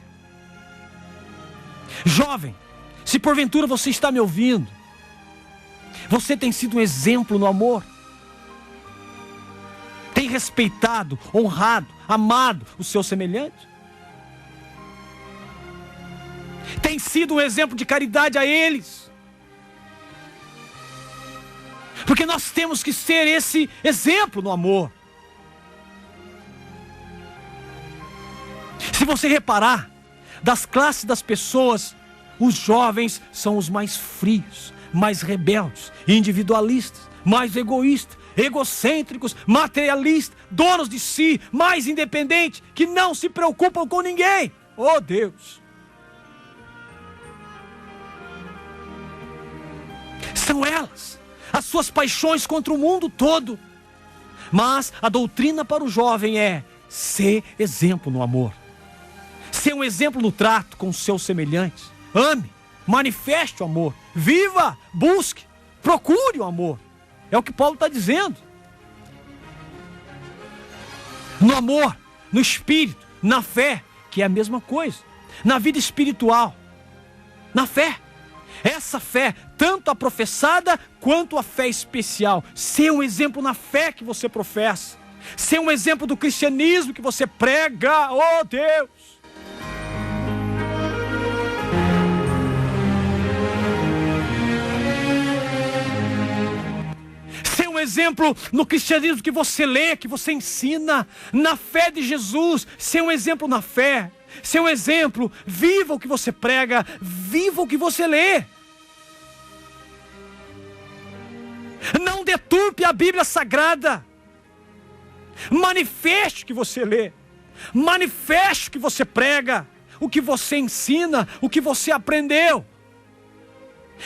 Jovem, se porventura você está me ouvindo, você tem sido um exemplo no amor. Tem respeitado, honrado, amado o seu semelhante? Tem sido um exemplo de caridade a eles? Porque nós temos que ser esse exemplo no amor. Se você reparar, das classes das pessoas, os jovens são os mais frios, mais rebeldes, individualistas, mais egoístas, egocêntricos, materialistas, donos de si, mais independentes, que não se preocupam com ninguém. Oh Deus! São elas, as suas paixões contra o mundo todo. Mas a doutrina para o jovem é ser exemplo no amor. Ser um exemplo no trato com os seus semelhantes. Ame, manifeste o amor. Viva, busque, procure o amor. É o que Paulo está dizendo. No amor, no espírito, na fé, que é a mesma coisa. Na vida espiritual, na fé. Essa fé, tanto a professada quanto a fé especial. Ser um exemplo na fé que você professa. Ser um exemplo do cristianismo que você prega. Oh Deus! Ser um exemplo no cristianismo que você lê, que você ensina. Na fé de Jesus. Ser um exemplo na fé. Ser um exemplo, viva o que você prega, viva o que você lê. Não deturpe a Bíblia Sagrada. Manifeste o que você lê. Manifeste o que você prega, o que você ensina, o que você aprendeu.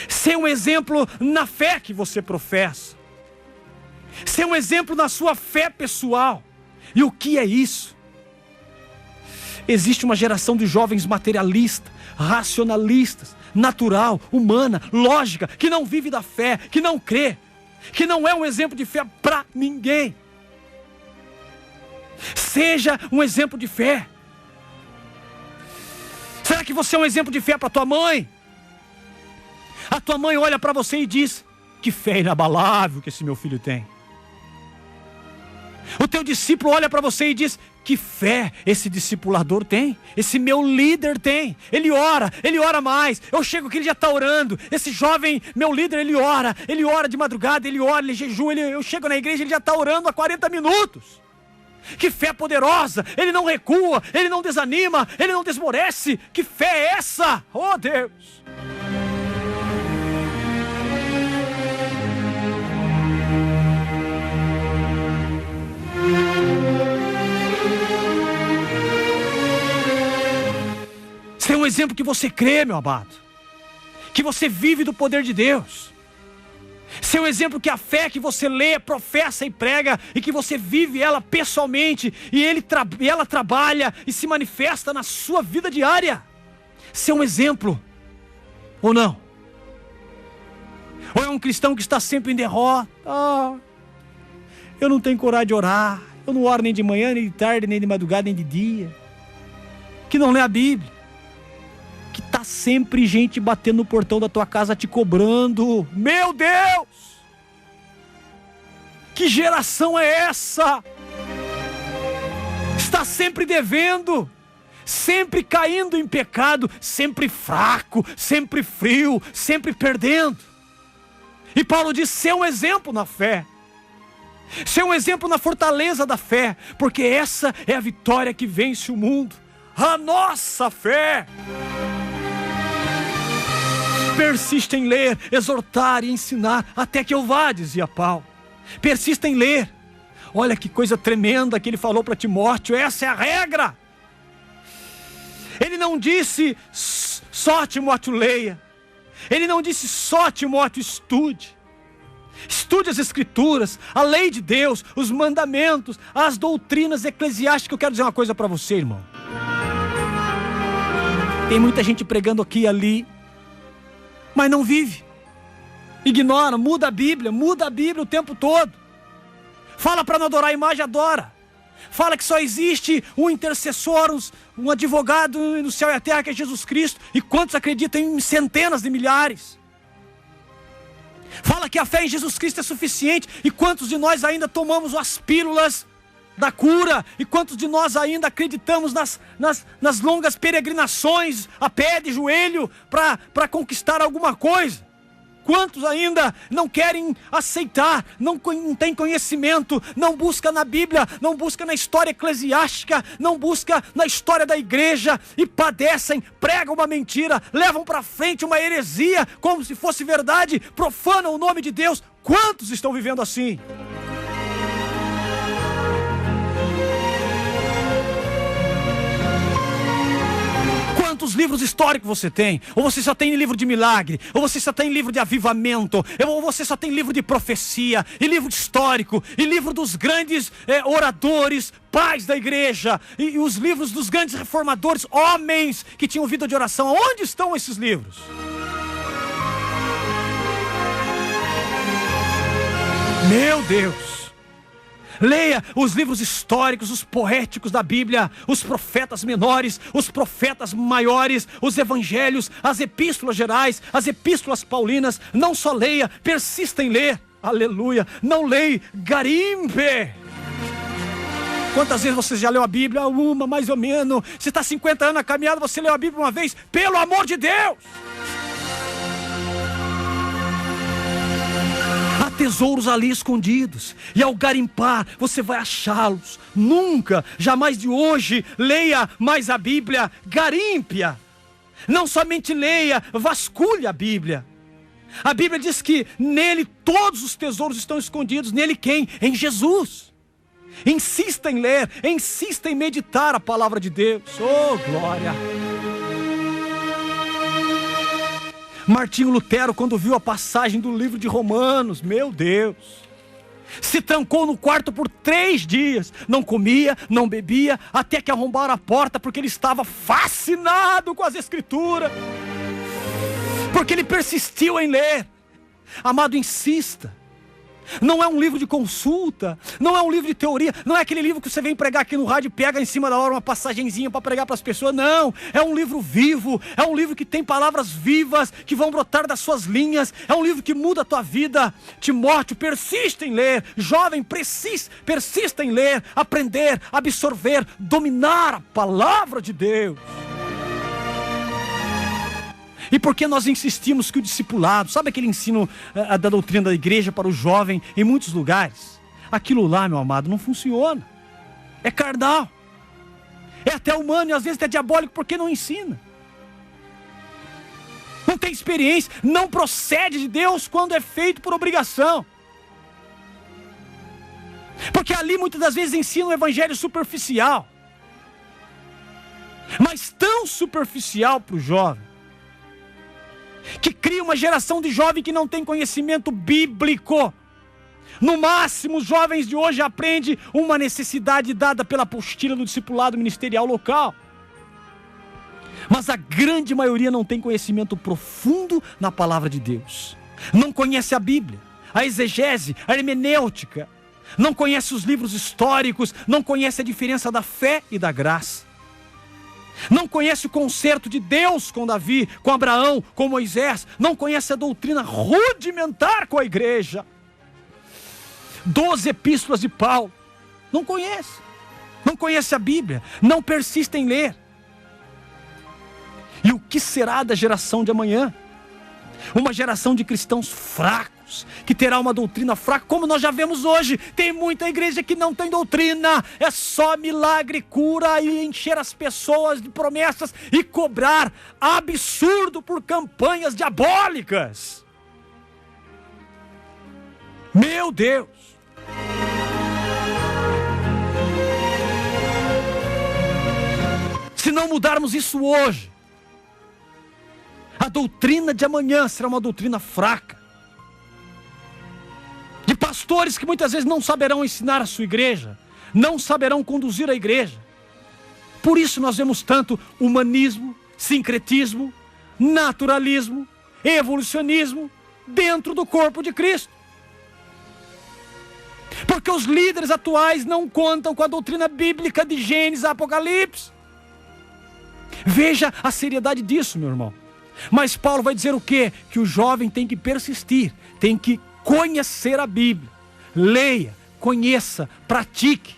Ser um exemplo na fé que você professa. Ser um exemplo na sua fé pessoal. E o que é isso? Existe uma geração de jovens materialistas, racionalistas, natural, humana, lógica, que não vive da fé, que não crê, que não é um exemplo de fé para ninguém. Seja um exemplo de fé. Será que você é um exemplo de fé para tua mãe? A tua mãe olha para você e diz: que fé inabalável que esse meu filho tem. O teu discípulo olha para você e diz: que fé esse discipulador tem, esse meu líder tem. Ele ora mais. Eu chego aqui, ele já está orando. Esse jovem, meu líder, ele ora de madrugada, ele ora, ele jejua. Eu chego na igreja, ele já está orando há 40 minutos. Que fé poderosa, ele não recua, ele não desanima, ele não desmorece. Que fé é essa? Oh Deus! Ser um exemplo que você crê, meu amado. Que você vive do poder de Deus. Ser um exemplo que a fé que você lê, professa e prega, e que você vive ela pessoalmente, e ela trabalha e se manifesta na sua vida diária. Ser um exemplo, ou não? Ou é um cristão que está sempre em derrota? Eu não tenho coragem de orar. Eu não oro nem de manhã, nem de tarde, nem de madrugada, nem de dia. Que não lê a Bíblia. Que está sempre gente batendo no portão da tua casa te cobrando. Meu Deus! Que geração é essa? Está sempre devendo, sempre caindo em pecado, sempre fraco, sempre frio, sempre perdendo. E Paulo diz: ser um exemplo na fé. Ser um exemplo na fortaleza da fé, porque essa é a vitória que vence o mundo, a nossa fé. Persista em ler, exortar e ensinar até que eu vá, dizia Paulo. Persista em ler. Olha que coisa tremenda que ele falou para Timóteo, essa é a regra. Ele não disse só Timóteo leia. Ele não disse só Timóteo estude. Estude as Escrituras, a lei de Deus, os mandamentos, as doutrinas eclesiásticas. Eu quero dizer uma coisa para você, irmão. Tem muita gente pregando aqui e ali, mas não vive. Ignora, muda a Bíblia o tempo todo. Fala para não adorar a imagem, adora. Fala que só existe um intercessor, um advogado no céu e a terra, que é Jesus Cristo. E quantos acreditam em centenas de milhares? Fala que a fé em Jesus Cristo é suficiente. E quantos de nós ainda tomamos as pílulas da cura? E quantos de nós ainda acreditamos nas longas peregrinações a pé de joelho para conquistar alguma coisa? Quantos ainda não querem aceitar, não têm conhecimento, não busca na Bíblia, não busca na história eclesiástica, não busca na história da igreja e padecem, pregam uma mentira, levam para frente uma heresia como se fosse verdade, profanam o nome de Deus? Quantos estão vivendo assim? Quantos livros históricos você tem? Ou você só tem livro de milagre? Ou você só tem livro de avivamento? Ou você só tem livro de profecia? E livro histórico? E livro dos grandes oradores, pais da igreja? E os livros dos grandes reformadores, homens que tinham vida de oração? Onde estão esses livros? Meu Deus! Leia os livros históricos, os poéticos da Bíblia, os profetas menores, os profetas maiores, os evangelhos, as epístolas gerais, as epístolas paulinas. Não só leia, persista em ler. Aleluia. Não leia, garimpe. Quantas vezes você já leu a Bíblia? Uma, mais ou menos. Você está 50 anos na caminhada, você leu a Bíblia uma vez? Pelo amor de Deus! Há tesouros ali escondidos, e ao garimpar você vai achá-los. Nunca, jamais de hoje, leia mais a Bíblia, garimpe-a. Não somente leia, vasculhe a Bíblia. A Bíblia diz que nele todos os tesouros estão escondidos. Nele quem? Em Jesus. Insista em ler, insista em meditar a palavra de Deus. Oh, glória! Martinho Lutero, quando viu a passagem do livro de Romanos, meu Deus, se trancou no quarto por 3 dias, não comia, não bebia, até que arrombaram a porta, porque ele estava fascinado com as Escrituras, porque ele persistiu em ler. Amado, insista. Não é um livro de consulta, não é um livro de teoria, não é aquele livro que você vem pregar aqui no rádio e pega em cima da hora uma passagenzinha para pregar para as pessoas. Não, é um livro vivo, é um livro que tem palavras vivas que vão brotar das suas linhas, é um livro que muda a tua vida. Timóteo, persista em ler. Jovem, persista em ler, aprender, absorver, dominar a palavra de Deus. E por que nós insistimos que o discipulado, sabe aquele ensino da doutrina da igreja para o jovem em muitos lugares? Aquilo lá, meu amado, não funciona. É carnal. É até humano e às vezes até diabólico, porque não ensina. Não tem experiência, não procede de Deus quando é feito por obrigação. Porque ali muitas das vezes ensina um evangelho superficial. Mas tão superficial para o jovem, que cria uma geração de jovem que não tem conhecimento bíblico. No máximo, os jovens de hoje aprendem uma necessidade dada pela apostila do discipulado ministerial local. Mas a grande maioria não tem conhecimento profundo na palavra de Deus. Não conhece a Bíblia, a exegese, a hermenêutica. Não conhece os livros históricos, não conhece a diferença da fé e da graça. Não conhece o concerto de Deus com Davi, com Abraão, com Moisés. Não conhece a doutrina rudimentar com a igreja. 12 epístolas de Paulo. Não conhece. Não conhece a Bíblia. Não persiste em ler. E o que será da geração de amanhã? Uma geração de cristãos fracos, Deus, que terá uma doutrina fraca, como nós já vemos hoje. Tem muita igreja que não tem doutrina, é só milagre, cura e encher as pessoas de promessas e cobrar absurdo por campanhas diabólicas. Meu Deus! Se não mudarmos isso hoje, a doutrina de amanhã será uma doutrina fraca. De pastores que muitas vezes não saberão ensinar a sua igreja, não saberão conduzir a igreja. Por isso nós vemos tanto humanismo, sincretismo, naturalismo, evolucionismo dentro do corpo de Cristo. Porque os líderes atuais não contam com a doutrina bíblica de Gênesis a Apocalipse. Veja a seriedade disso, meu irmão. Mas Paulo vai dizer o quê? Que o jovem tem que persistir, tem que conhecer a Bíblia. Leia, conheça, pratique.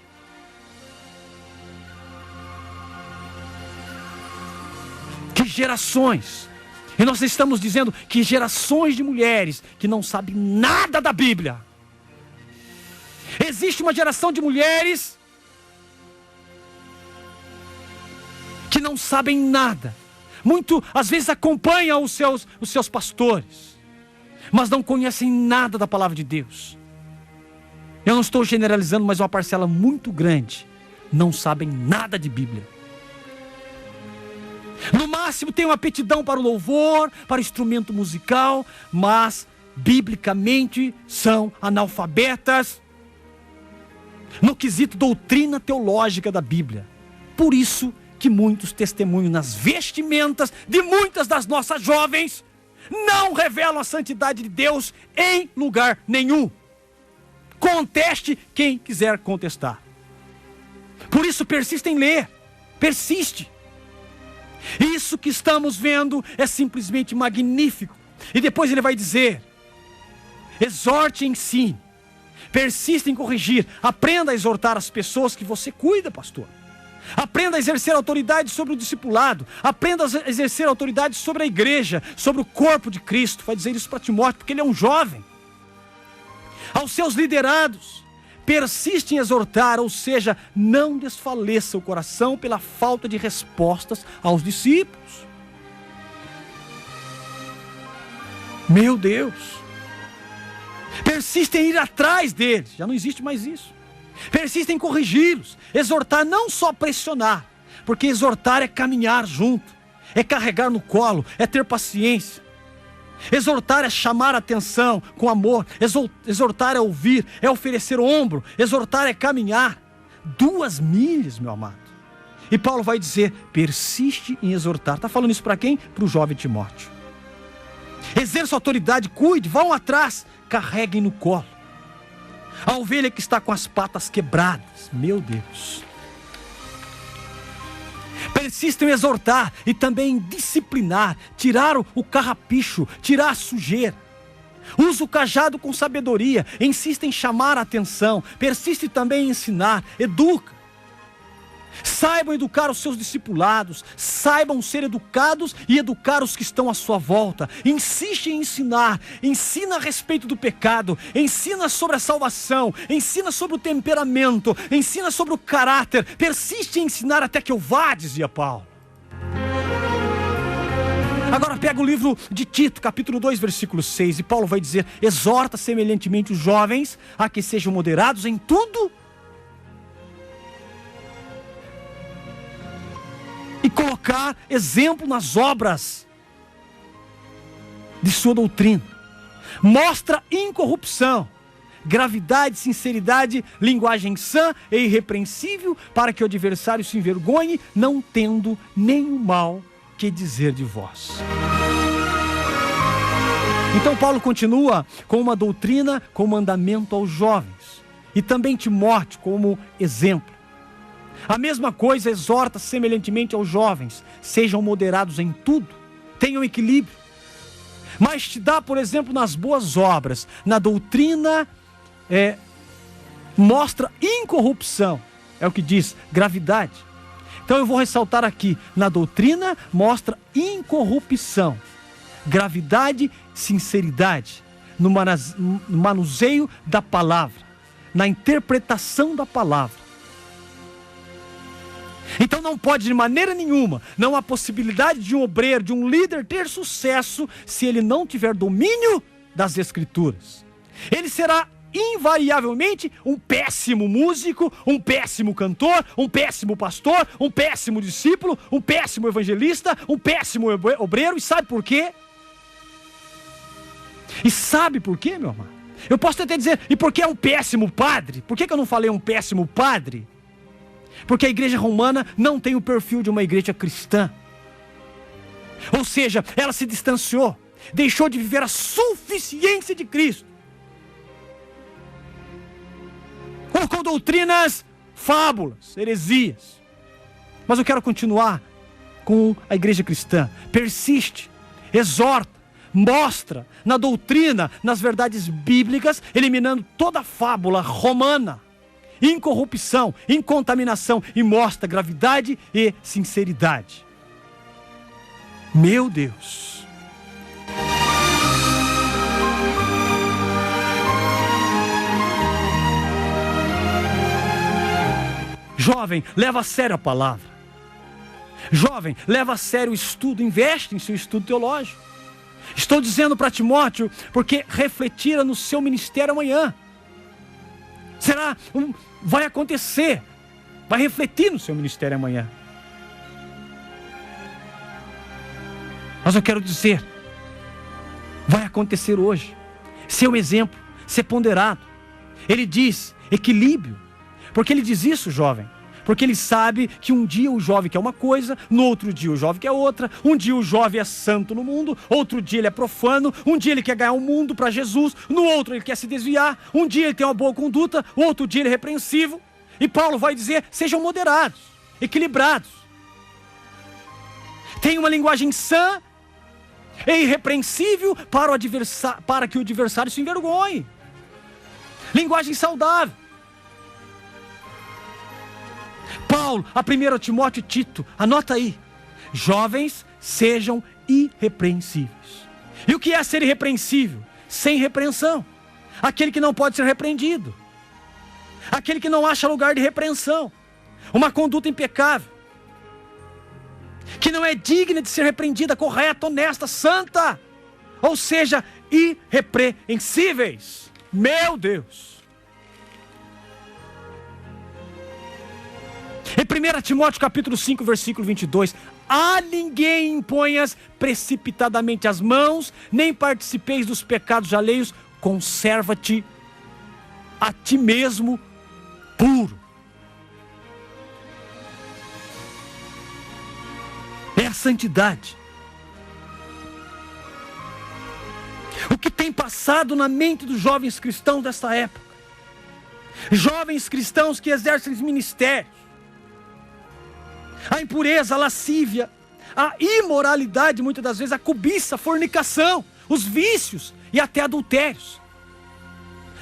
Que gerações, e nós estamos dizendo que gerações de mulheres que não sabem nada da Bíblia. Existe uma geração de mulheres que não sabem nada. Muito, às vezes, acompanham os seus pastores, mas não conhecem nada da palavra de Deus. Eu não estou generalizando, mas uma parcela muito grande não sabem nada de Bíblia. No máximo tem uma aptidão para o louvor, para o instrumento musical, mas biblicamente são analfabetas no quesito doutrina teológica da Bíblia. Por isso que muitos testemunhos nas vestimentas de muitas das nossas jovens não revelam a santidade de Deus em lugar nenhum. Conteste quem quiser contestar. Por isso persista em ler, persiste. Isso que estamos vendo é simplesmente magnífico. E depois ele vai dizer: exorte e ensine, persista em corrigir, aprenda a exortar as pessoas que você cuida, pastor. Aprenda a exercer autoridade sobre o discipulado. Aprenda a exercer autoridade sobre a igreja, sobre o corpo de Cristo. Vai dizer isso para Timóteo, porque ele é um jovem. Aos seus liderados, persiste em exortar, ou seja, não desfaleça o coração pela falta de respostas aos discípulos. Meu Deus! Persiste em ir atrás deles. Já não existe mais isso. Persista em corrigi-los, exortar, não só pressionar, porque exortar é caminhar junto, é carregar no colo, é ter paciência. Exortar é chamar a atenção com amor, exortar é ouvir, é oferecer ombro, exortar é caminhar 2 milhas, meu amado. E Paulo vai dizer: persiste em exortar. Está falando isso para quem? Para o jovem Timóteo. Exerça autoridade, cuide, vão atrás, carreguem no colo. A ovelha que está com as patas quebradas, meu Deus. Persista em exortar e também em disciplinar, tirar o carrapicho, tirar a sujeira. Usa o cajado com sabedoria, insista em chamar a atenção, persiste também em ensinar, educa. Saibam educar os seus discipulados, saibam ser educados e educar os que estão à sua volta. Insiste em ensinar, ensina a respeito do pecado, ensina sobre a salvação, ensina sobre o temperamento, ensina sobre o caráter, persiste em ensinar até que eu vá, dizia Paulo. Agora pega o livro de Tito, capítulo 2, versículo 6, e Paulo vai dizer: exorta semelhantemente os jovens a que sejam moderados em tudo, e colocar exemplo nas obras de sua doutrina. Mostra incorrupção, gravidade, sinceridade, linguagem sã e irrepreensível, para que o adversário se envergonhe, não tendo nenhum mal que dizer de vós. Então Paulo continua com uma doutrina, com mandamento aos jovens, e também Timóteo como exemplo. A mesma coisa exorta semelhantemente aos jovens: sejam moderados em tudo, tenham equilíbrio. Mas te dá, por exemplo, nas boas obras, na doutrina, mostra incorrupção, é o que diz, gravidade. Então eu vou ressaltar aqui: na doutrina mostra incorrupção, gravidade, sinceridade. no manuseio da palavra, na interpretação da palavra. Então não pode de maneira nenhuma, não há possibilidade de um obreiro, de um líder ter sucesso se ele não tiver domínio das Escrituras. Ele será invariavelmente um péssimo músico, um péssimo cantor, um péssimo pastor, um péssimo discípulo, um péssimo evangelista, um péssimo obreiro. E sabe por quê? E sabe por quê, meu amado? Eu posso até dizer, e por que é um péssimo padre? Por que eu não falei um péssimo padre? Porque a igreja romana não tem o perfil de uma igreja cristã. Ou seja, ela se distanciou, deixou de viver a suficiência de Cristo. Colocou doutrinas, fábulas, heresias. Mas eu quero continuar com a igreja cristã. Persiste, exorta, mostra na doutrina, nas verdades bíblicas, eliminando toda a fábula romana, incorrupção, incontaminação, e mostra gravidade e sinceridade. Meu Deus! Jovem, leva a sério a palavra. Jovem, leva a sério o estudo, investe em seu estudo teológico. Estou dizendo para Timóteo, porque refletira no seu ministério amanhã. Vai acontecer, vai refletir no seu ministério amanhã. Mas eu quero dizer, vai acontecer hoje. Ser um exemplo, ser ponderado. Ele diz equilíbrio. Por que ele diz isso, jovem? Porque ele sabe que um dia o jovem quer uma coisa, no outro dia o jovem quer outra. Um dia o jovem é santo no mundo, outro dia ele é profano. Um dia ele quer ganhar o mundo para Jesus, no outro ele quer se desviar. Um dia ele tem uma boa conduta, outro dia ele é repreensivo. E Paulo vai dizer, sejam moderados, equilibrados. Tenham uma linguagem sã e irrepreensível para que o adversário se envergonhe. Linguagem saudável. Paulo, a 1 Timóteo e Tito, anota aí. Jovens, sejam irrepreensíveis. E o que é ser irrepreensível? Sem repreensão. Aquele que não pode ser repreendido. Aquele que não acha lugar de repreensão. Uma conduta impecável. Que não é digna de ser repreendida, correta, honesta, santa. Ou seja, irrepreensíveis. Meu Deus! Em 1 Timóteo capítulo 5, versículo 22, a ninguém imponhas precipitadamente as mãos, nem participeis dos pecados alheios, conserva-te a ti mesmo puro. É a santidade. O que tem passado na mente dos jovens cristãos desta época? Jovens cristãos que exercem ministérios. A impureza, a lascívia, a imoralidade, muitas das vezes, a cobiça, a fornicação, os vícios e até adultérios.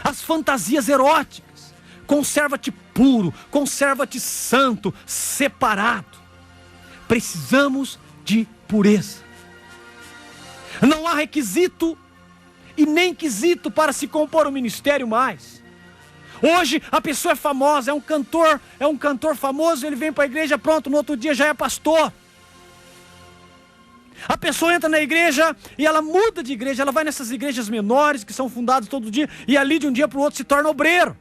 As fantasias eróticas. Conserva-te puro, conserva-te santo, separado. Precisamos de pureza. Não há requisito e nem quesito para se compor o ministério mais. Hoje a pessoa é famosa, é um cantor famoso, ele vem para a igreja, pronto, no outro dia já é pastor. A pessoa entra na igreja e ela muda de igreja, ela vai nessas igrejas menores que são fundadas todo dia, e ali de um dia para o outro se torna obreiro.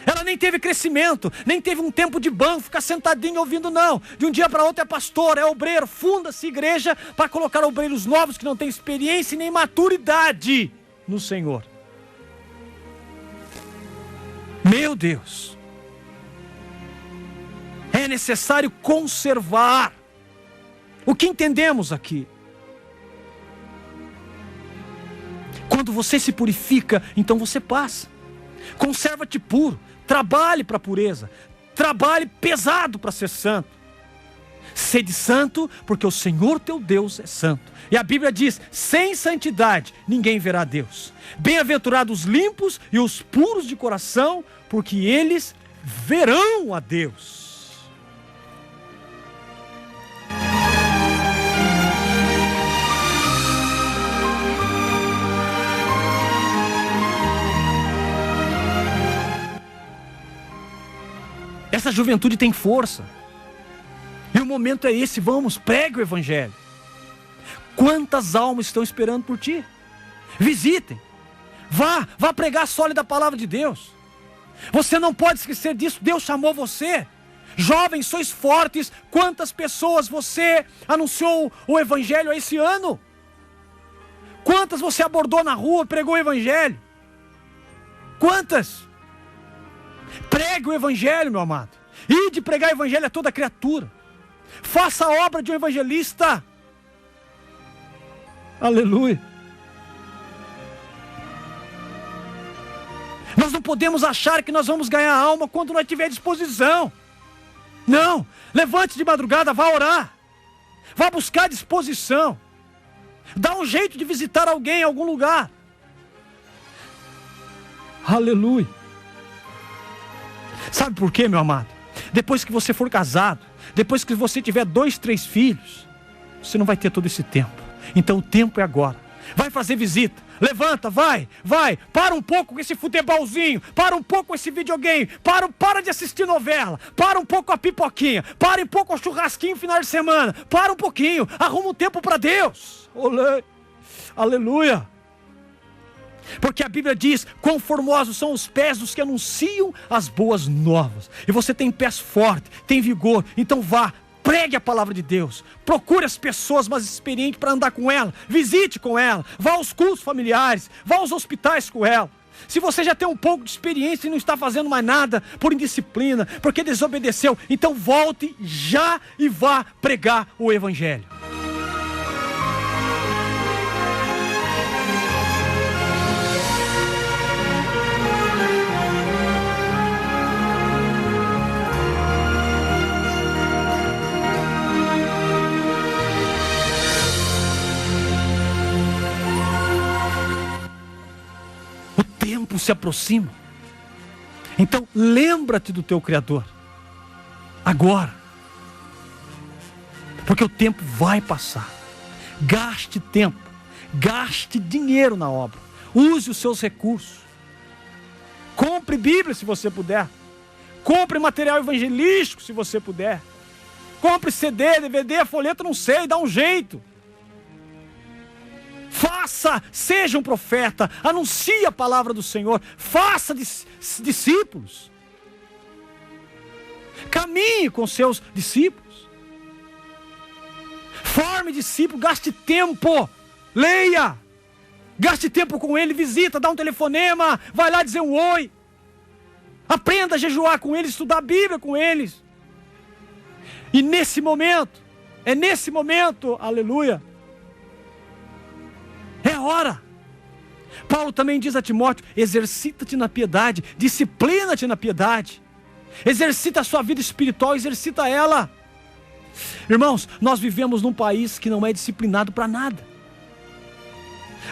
Ela nem teve crescimento, nem teve um tempo de banco, ficar sentadinho ouvindo, não. De um dia para outro é pastor, é obreiro, funda-se igreja para colocar obreiros novos que não têm experiência e nem maturidade no Senhor. Meu Deus, é necessário conservar. O que entendemos aqui? Quando você se purifica, então você passa. Conserva-te puro, trabalhe para a pureza, trabalhe pesado para ser santo. Sede santo, porque o Senhor teu Deus é santo. E a Bíblia diz, sem santidade ninguém verá Deus. Bem-aventurados os limpos e os puros de coração, porque eles verão a Deus. Essa juventude tem força. E o momento é esse, vamos, pregue o evangelho. Quantas almas estão esperando por ti? Visitem. Vá pregar a sólida palavra de Deus. Você não pode esquecer disso, Deus chamou você. Jovens, sois fortes. Quantas pessoas você anunciou o evangelho esse ano? Quantas você abordou na rua, pregou o evangelho? Quantas? Pregue o evangelho, meu amado. Ide pregar o evangelho a toda criatura. Faça a obra de um evangelista. Aleluia. Nós não podemos achar que nós vamos ganhar alma quando nós tiver disposição. Não, levante de madrugada, vá orar. Vá buscar disposição. Dá um jeito de visitar alguém em algum lugar. Aleluia. Sabe por quê, meu amado? Depois que você for casado, depois que você tiver 2, 3 filhos, você não vai ter todo esse tempo. Então o tempo é agora. Vai fazer visita. Levanta, vai. Para um pouco com esse futebolzinho. Para um pouco com esse videogame. Para de assistir novela. Para um pouco com a pipoquinha. Para um pouco com o churrasquinho no final de semana. Para um pouquinho. Arruma um tempo para Deus. Olê. Aleluia. Porque a Bíblia diz: quão formosos são os pés dos que anunciam as boas novas. E você tem pés fortes, tem vigor. Então vá, pregue a palavra de Deus. Procure as pessoas mais experientes para andar com ela. Visite com ela. Vá aos cultos familiares. Vá aos hospitais com ela. Se você já tem um pouco de experiência e não está fazendo mais nada por indisciplina, porque desobedeceu, então volte já e vá pregar o evangelho. Se aproxima. Então lembra-te do teu Criador agora, porque o tempo vai passar. Gaste tempo, gaste dinheiro na obra, use os seus recursos. Compre Bíblia se você puder, compre material evangelístico se você puder, compre CD, DVD, folheto, não sei, dá um jeito. Faça, seja um profeta, anuncie a palavra do Senhor, faça discípulos, caminhe com seus discípulos, forme discípulos, gaste tempo, leia, gaste tempo com ele, visita, dá um telefonema, vai lá dizer um oi, aprenda a jejuar com eles, estudar a Bíblia com eles. E nesse momento, aleluia, é hora. Paulo também diz a Timóteo: exercita-te na piedade, disciplina-te na piedade, exercita a sua vida espiritual, exercita ela. Irmãos, nós vivemos num país que não é disciplinado para nada.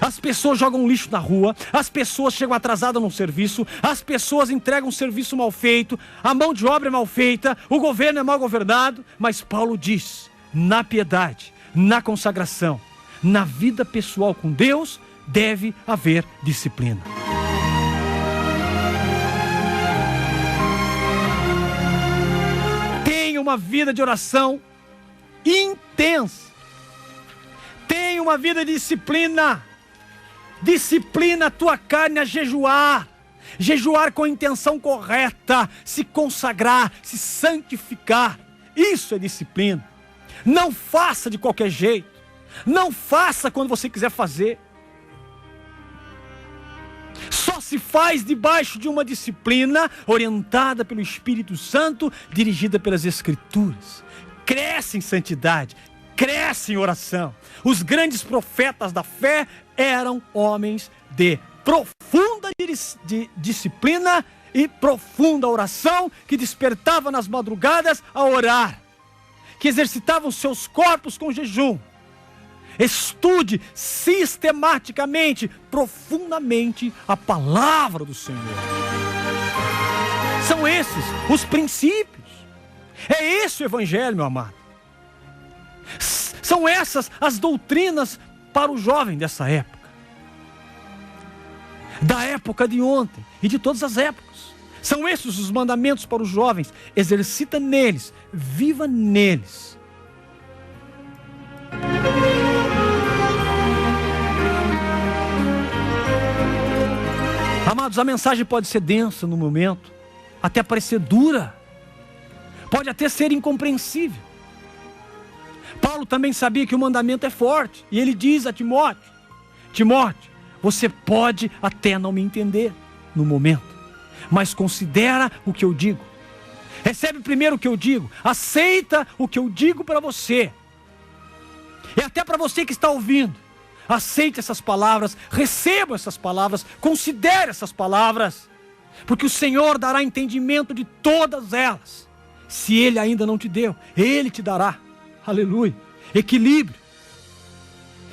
As pessoas jogam lixo na rua, as pessoas chegam atrasadas no serviço, as pessoas entregam um serviço mal feito, a mão de obra é mal feita, o governo é mal governado. Mas Paulo diz: na piedade, na consagração, na vida pessoal com Deus, deve haver disciplina. Tenha uma vida de oração intensa. Tenha uma vida de disciplina. Disciplina a tua carne a jejuar. Jejuar com a intenção correta. Se consagrar, se santificar. Isso é disciplina. Não faça de qualquer jeito. Não faça quando você quiser fazer. Só se faz debaixo de uma disciplina orientada pelo Espírito Santo, dirigida pelas Escrituras. Cresce em santidade, cresce em oração. Os grandes profetas da fé eram homens de profunda disciplina e profunda oração, que despertavam nas madrugadas a orar, que exercitavam seus corpos com jejum. Estude sistematicamente, profundamente a palavra do Senhor. São esses os princípios. É esse o evangelho, meu amado. São essas as doutrinas para o jovem dessa época. Da época de ontem e de todas as épocas. São esses os mandamentos para os jovens. Exercita neles, viva neles. Amados, a mensagem pode ser densa no momento, até parecer dura, pode até ser incompreensível. Paulo também sabia que o mandamento é forte, e ele diz a Timóteo: Timóteo, você pode até não me entender no momento, mas considera o que eu digo. Recebe primeiro o que eu digo, aceita o que eu digo para você. E até para você que está ouvindo, aceite essas palavras, receba essas palavras, considere essas palavras, porque o Senhor dará entendimento de todas elas. Se Ele ainda não te deu, Ele te dará. Aleluia. Equilíbrio.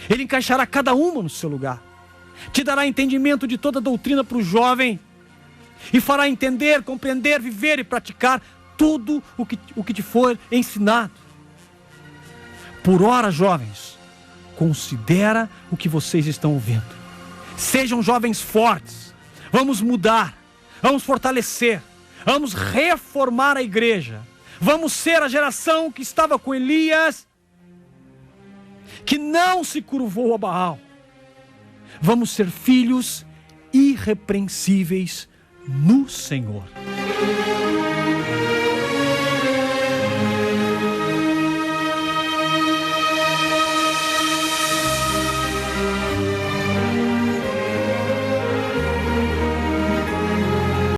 Ele encaixará cada uma no seu lugar. Te dará entendimento de toda doutrina para o jovem. E fará entender, compreender, viver e praticar tudo o que te for ensinado. Por ora, jovens, considera o que vocês estão ouvindo. Sejam jovens fortes. Vamos mudar. Vamos fortalecer. Vamos reformar a igreja. Vamos ser a geração que estava com Elias, que não se curvou a Baal. Vamos ser filhos irrepreensíveis no Senhor.